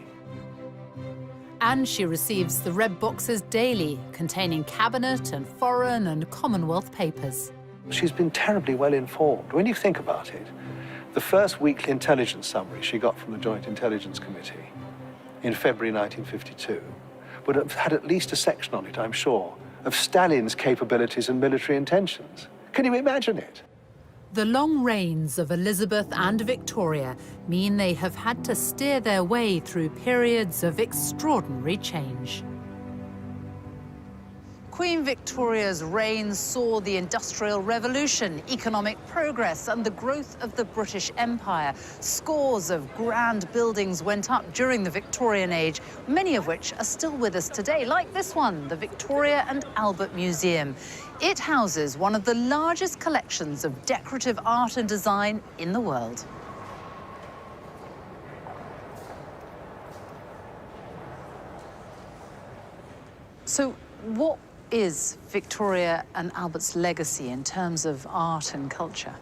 A: And she receives the red boxes daily, containing cabinet and foreign and Commonwealth papers.
Z: She's been terribly well informed. When you think about it, the first weekly intelligence summary she got from the Joint Intelligence Committee in February 1952 would have had at least a section on it, I'm sure, of Stalin's capabilities and military intentions. Can you imagine it?
A: The long reigns of Elizabeth and Victoria mean they have had to steer their way through periods of extraordinary change.
B: Queen Victoria's reign saw the Industrial Revolution, economic progress, and the growth of the British Empire. Scores of grand buildings went up during the Victorian age, many of which are still with us today, like this one, the Victoria and Albert Museum. It houses one of the largest collections of decorative art and design in the world. So, what is Victoria and Albert's legacy in terms of art and culture?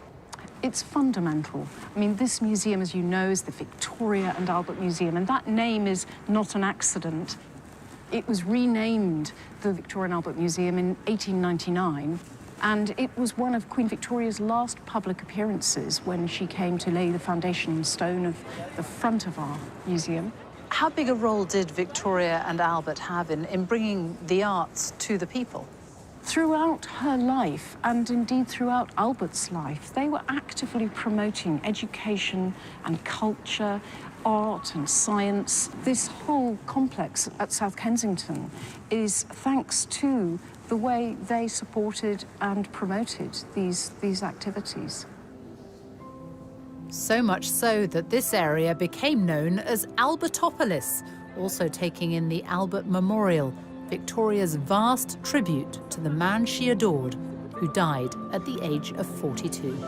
O: It's fundamental. I mean, this museum, as you know, is the Victoria and Albert Museum, and that name is not an accident. It was renamed the Victoria and Albert Museum in 1899, and it was one of Queen Victoria's last public appearances when she came to lay the foundation stone of the front of our museum.
B: How big a role did Victoria and Albert have in bringing the arts to the people?
O: Throughout her life, and indeed throughout Albert's life, they were actively promoting education and culture, art and science. This whole complex at South Kensington is thanks to the way they supported and promoted these activities.
A: So much so that this area became known as Albertopolis, also taking in the Albert Memorial, Victoria's vast tribute to the man she adored, who died at the age of 42.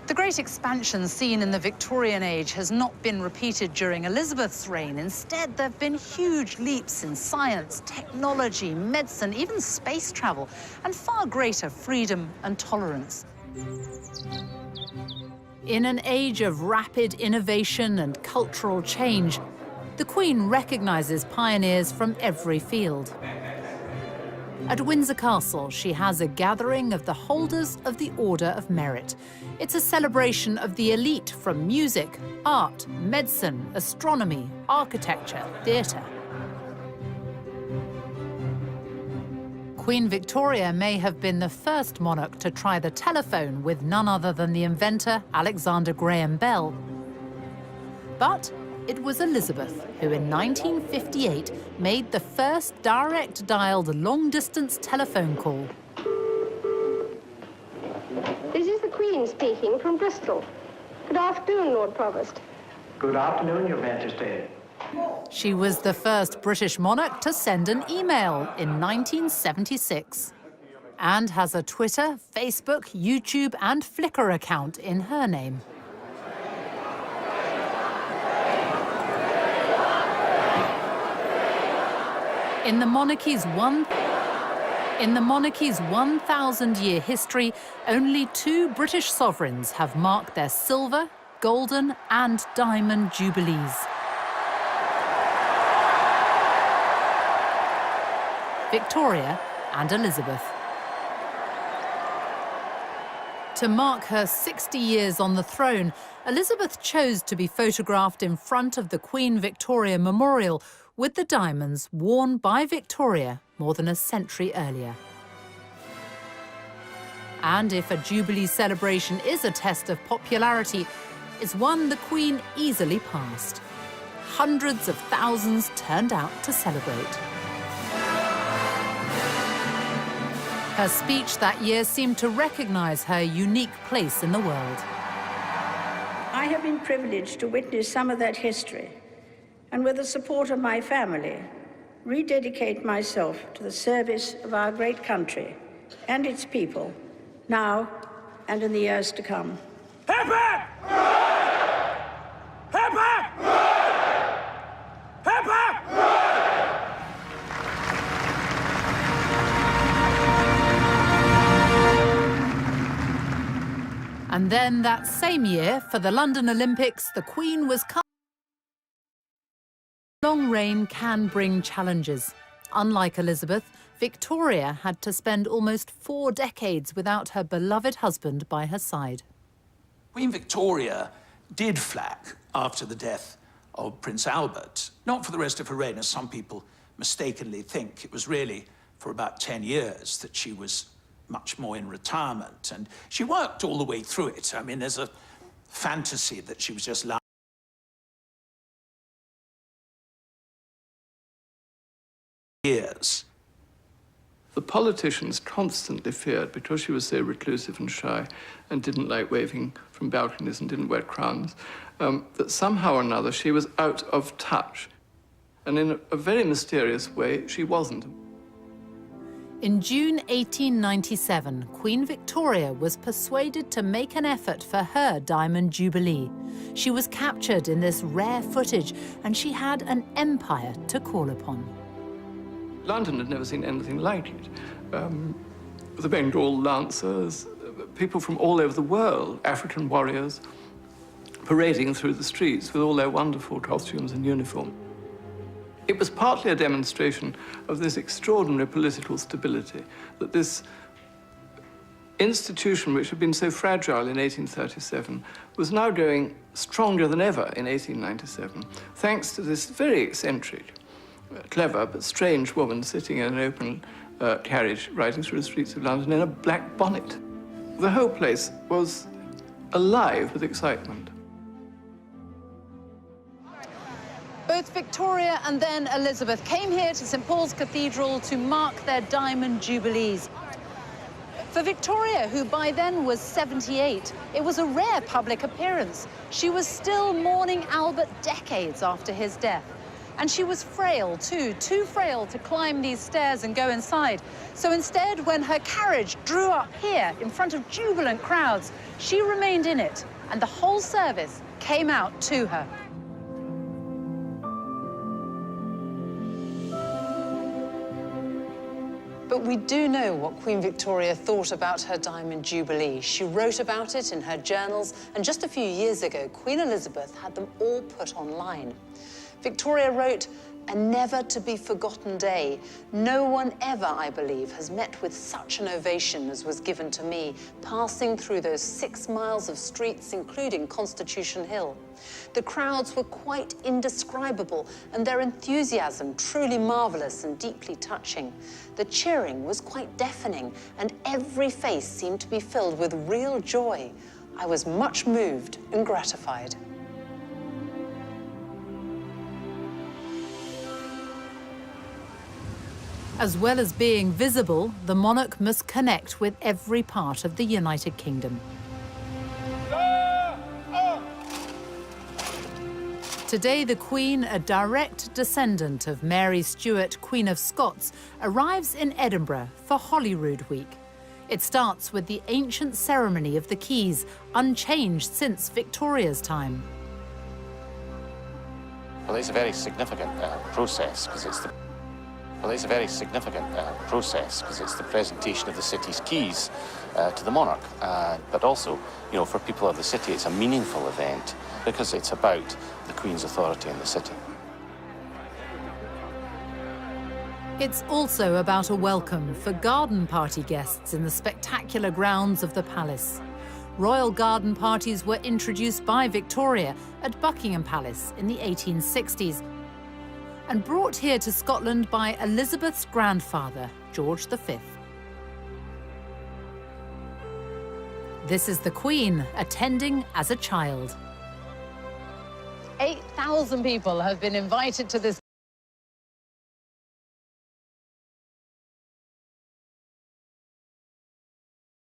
A: The great expansion seen in the Victorian age has not been repeated during Elizabeth's reign. Instead, there have been huge leaps in science, technology, medicine, even space travel, and far greater freedom and tolerance. In an age of rapid innovation and cultural change, the Queen recognises pioneers from every field. At Windsor Castle, she has a gathering of the holders of the Order of Merit. It's a celebration of the elite from music, art, medicine, astronomy, architecture, theatre. Queen Victoria may have been the first monarch to try the telephone with none other than the inventor Alexander Graham Bell. But it was Elizabeth who, in 1958, made the first direct-dialed long-distance telephone call.
D: This is the Queen speaking from Bristol. Good afternoon, Lord Provost.
P: Good afternoon, Your Majesty.
A: She was the first British monarch to send an email in 1976, and has a Twitter, Facebook, YouTube, and Flickr account in her name. In the monarchy's 1,000-year history, only 2 British sovereigns have marked their silver, golden, and diamond jubilees. Victoria and Elizabeth. To mark her 60 years on the throne, Elizabeth chose to be photographed in front of the Queen Victoria Memorial with the diamonds worn by Victoria more than a century earlier. And if a Jubilee celebration is a test of popularity, it's one the Queen easily passed. Hundreds of thousands turned out to celebrate. Her speech that year seemed to recognise her unique place in the world.
C: I have been privileged to witness some of that history, and with the support of my family, rededicate myself to the service of our great country and its people, now and in the years to come.
J: Hip hip! Hip hip! Hip hip!
A: And then that same year, for the London Olympics, the Queen was Long reign can bring challenges. Unlike Elizabeth, Victoria had to spend almost 4 decades without her beloved husband by her side.
V: Queen Victoria did flag after the death of Prince Albert, not for the rest of her reign, as some people mistakenly think. It was really for about 10 years that she was much more in retirement, and she worked all the way through it. I mean, there's a fantasy that she was just lying years.
W: The politicians constantly feared, because she was so reclusive and shy and didn't like waving from balconies and didn't wear crowns, that somehow or another she was out of touch. And in a very mysterious way, she wasn't.
A: In June 1897, Queen Victoria was persuaded to make an effort for her Diamond Jubilee. She was captured in this rare footage, and she had an empire to call upon.
W: London had never seen anything like it. The Bengal Lancers, people from all over the world, African warriors, parading through the streets with all their wonderful costumes and uniform. It was partly a demonstration of this extraordinary political stability, that this institution, which had been so fragile in 1837, was now going stronger than ever in 1897, thanks to this very eccentric, clever but strange woman sitting in an open carriage riding through the streets of London in a black bonnet. The whole place was alive with excitement.
A: Both Victoria and then Elizabeth came here to St. Paul's Cathedral to mark their Diamond Jubilees. For Victoria, who by then was 78, it was a rare public appearance. She was still mourning Albert decades after his death.
B: And she was frail, too frail to climb these stairs and go inside. So instead, when her carriage drew up here in front of jubilant crowds, she remained in it, and the whole service came out to her. But we do know what Queen Victoria thought about her Diamond Jubilee. She wrote about it in her journals, and just a few years ago, Queen Elizabeth had them all put online. Victoria wrote, "A never-to-be-forgotten day. No one ever, I believe, has met with such an ovation as was given to me, passing through those 6 miles of streets, including Constitution Hill. The crowds were quite indescribable, and their enthusiasm truly marvelous and deeply touching. The cheering was quite deafening, and every face seemed to be filled with real joy. I was much moved and gratified." As well as being visible, the monarch must connect with every part of the United Kingdom. Today, the Queen, a direct descendant of Mary Stuart, Queen of Scots, arrives in Edinburgh for Holyrood Week. It starts with the ancient ceremony of the Keys, unchanged since Victoria's time.
G: Well, it's a very significant process because it's the presentation of the city's keys to the monarch. But also, you know, for people of the city, it's a meaningful event because it's about the Queen's authority in the city.
A: It's also about a welcome for garden party guests in the spectacular grounds of the palace. Royal garden parties were introduced by Victoria at Buckingham Palace in the 1860s and brought here to Scotland by Elizabeth's grandfather, George V. This is the Queen attending as a child. 8,000 people have been invited to this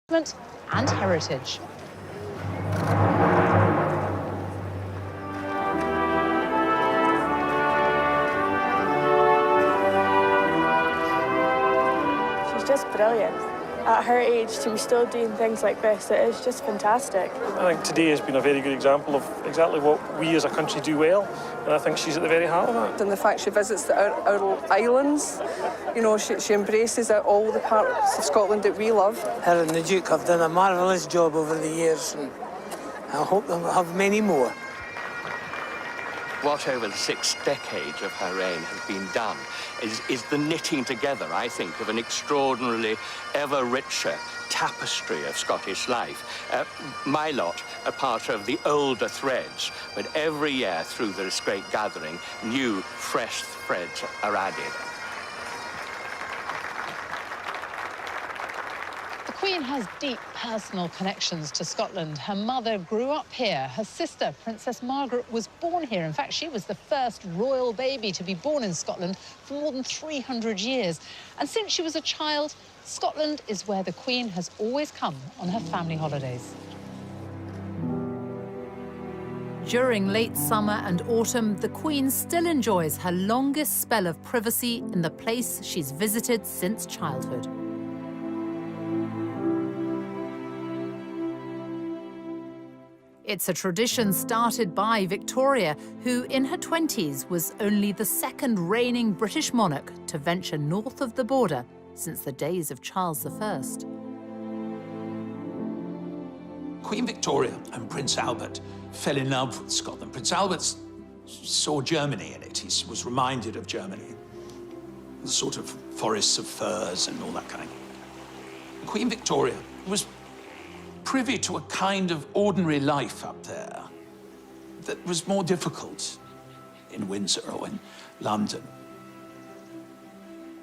A: and heritage.
Q: She's just brilliant. At her age, to be still doing things like this, it is just fantastic.
S: I think today has been a very good example of exactly what we as a country do well, and I think she's at the very heart of that.
T: And the fact she visits our islands, you know, she embraces all the parts of Scotland that we love.
U: Her and the Duke have done a marvellous job over the years, and I hope they'll have many more.
Y: What over the 6 decades of her reign has been done is the knitting together, I think, of an extraordinarily ever richer tapestry of Scottish life. My lot are part of the older threads, but every year through this great gathering, new, fresh threads are added.
B: The Queen has deep personal connections to Scotland. Her mother grew up here. Her sister, Princess Margaret, was born here. In fact, she was the first royal baby to be born in Scotland for more than 300 years. And since she was a child, Scotland is where the Queen has always come on her family holidays. During late summer and autumn, the Queen still enjoys her longest spell of privacy in the place she's visited since childhood. It's a tradition started by Victoria, who in her 20s was only the second reigning British monarch to venture north of the border since the days of Charles I.
V: Queen Victoria and Prince Albert fell in love with Scotland. Prince Albert saw Germany in it. He was reminded of Germany. The sort of forests of firs and all that kind. Queen Victoria was privy to a kind of ordinary life up there that was more difficult in Windsor or in London.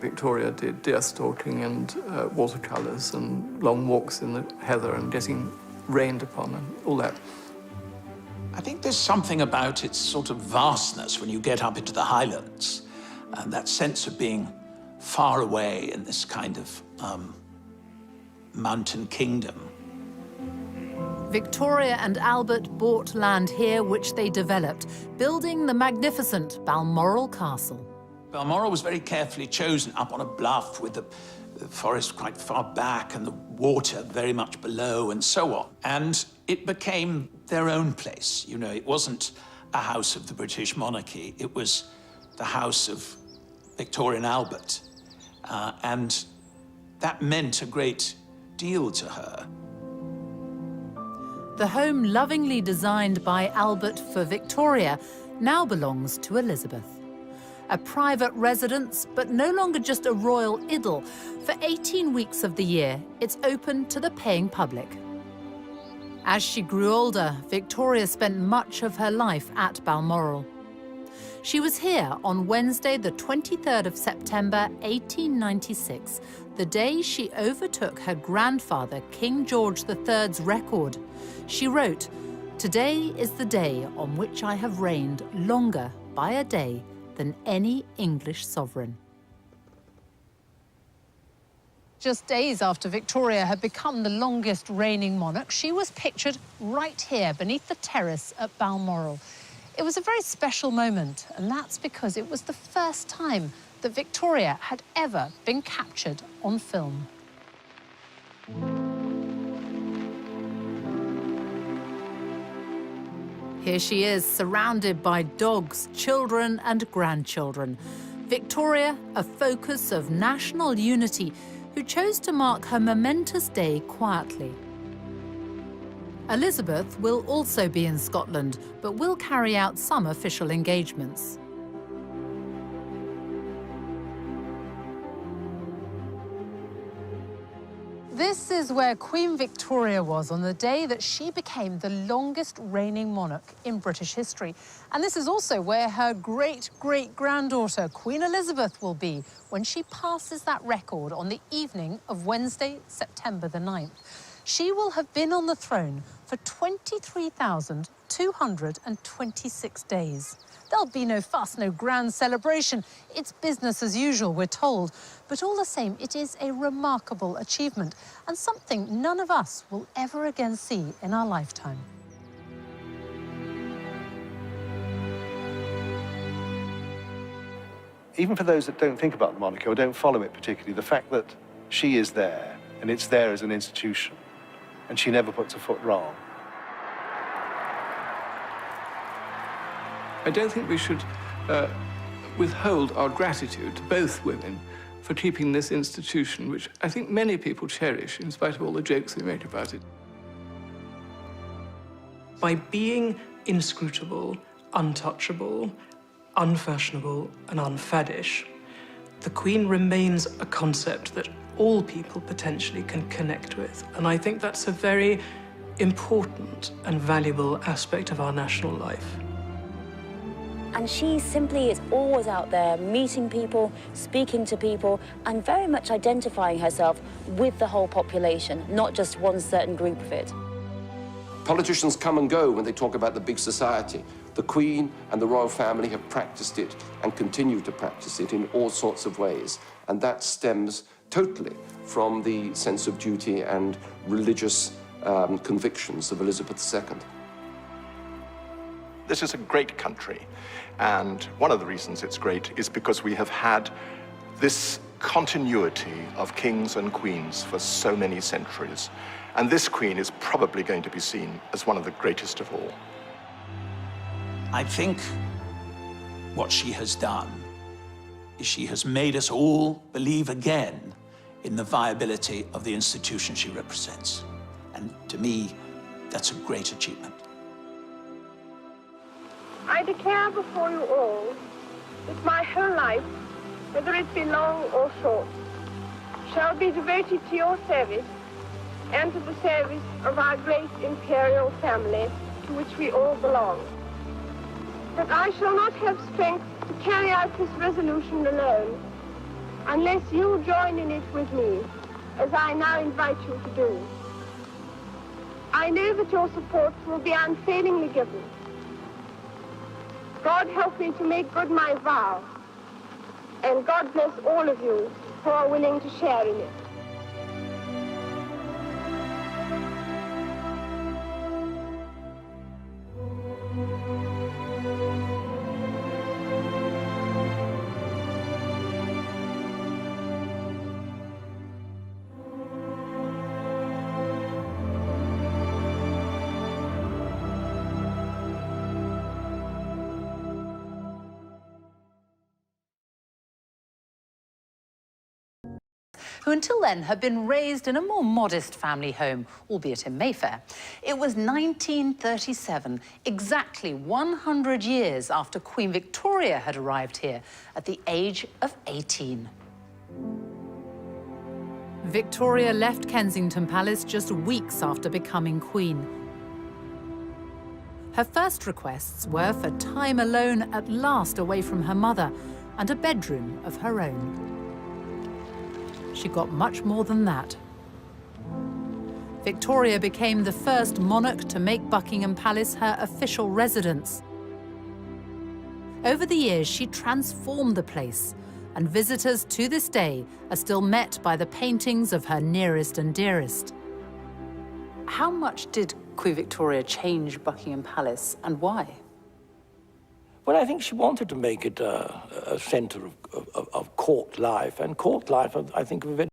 W: Victoria did deer stalking and watercolours and long walks in the heather and getting rained upon and all that.
V: I think there's something about its sort of vastness when you get up into the Highlands, and that sense of being far away in this kind of mountain kingdom.
A: Victoria and Albert bought land here which they developed, building the magnificent Balmoral Castle.
V: Balmoral was very carefully chosen up on a bluff with the forest quite far back and the water very much below and so on. And it became their own place. You know, it wasn't a house of the British monarchy. It was the house of Victoria and Albert. And that meant a great deal to her.
A: The home lovingly designed by Albert for Victoria now belongs to Elizabeth. A private residence, but no longer just a royal idyll. For 18 weeks of the year, it's open to the paying public. As she grew older, Victoria spent much of her life at Balmoral. She was here on Wednesday, the 23rd of September, 1896, the day she overtook her grandfather, King George III's record. She wrote, "Today is the day on which I have reigned longer by a day than any English sovereign." Just days after Victoria had become the longest reigning monarch, she was pictured right here beneath the terrace at Balmoral. It was a very special moment, and that's because it was the first time that Victoria had ever been captured on film. Here she is, surrounded by dogs, children and grandchildren. Victoria, a focus of national unity, who chose to mark her momentous day quietly. Elizabeth will also be in Scotland, but will carry out some official engagements. This is where Queen Victoria was on the day that she became the longest reigning monarch in British history. And this is also where her great-great-granddaughter, Queen Elizabeth, will be when she passes that record on the evening of Wednesday, September the 9th. She will have been on the throne for 23,226 days. There'll be no fuss, no grand celebration. It's business as usual, we're told. But all the same, it is a remarkable achievement and something none of us will ever again see in our lifetime.
Z: Even for those that don't think about the monarchy or don't follow it particularly, the fact that she is there and it's there as an institution and she never puts a foot wrong.
W: I don't think we should withhold our gratitude to both women for keeping this institution, which I think many people cherish, in spite of all the jokes they make about it.
X: By being inscrutable, untouchable, unfashionable and unfaddish, the Queen remains a concept that all people potentially can connect with. And I think that's a very important and valuable aspect of our national life.
F: And she simply is always out there, meeting people, speaking to people, and very much identifying herself with the whole population, not just one certain group of it.
I: Politicians come and go when they talk about the big society. The Queen and the royal family have practiced it and continue to practice it in all sorts of ways. And that stems totally from the sense of duty and religious convictions of Elizabeth II.
H: This is a great country, and one of the reasons it's great is because we have had this continuity of kings and queens for so many centuries. And this queen is probably going to be seen as one of the greatest of all.
V: I think what she has done is she has made us all believe again in the viability of the institution she represents. And to me, that's a great achievement.
D: I declare before you all that my whole life, whether it be long or short, shall be devoted to your service and to the service of our great imperial family to which we all belong. That I shall not have strength to carry out this resolution alone unless you join in it with me, as I now invite you to do. I know that your support will be unfailingly given. God help me to make good my vow, and God bless all of you who are willing to share in it.
B: who until then had been raised in a more modest family home, albeit in Mayfair. It was 1937, exactly 100 years after Queen Victoria had arrived here at the age of 18.
A: Victoria left Kensington Palace just weeks after becoming Queen. Her first requests were for time alone at last away from her mother and a bedroom of her own. She got much more than that. Victoria became the first monarch to make Buckingham Palace her official residence. Over the years, she transformed the place, and visitors to this day are still met by the paintings of her nearest and dearest.
B: How much did Queen Victoria change Buckingham Palace, and why?
J: Well, I think she wanted to make it a centre of court life, and court life, I think, of a very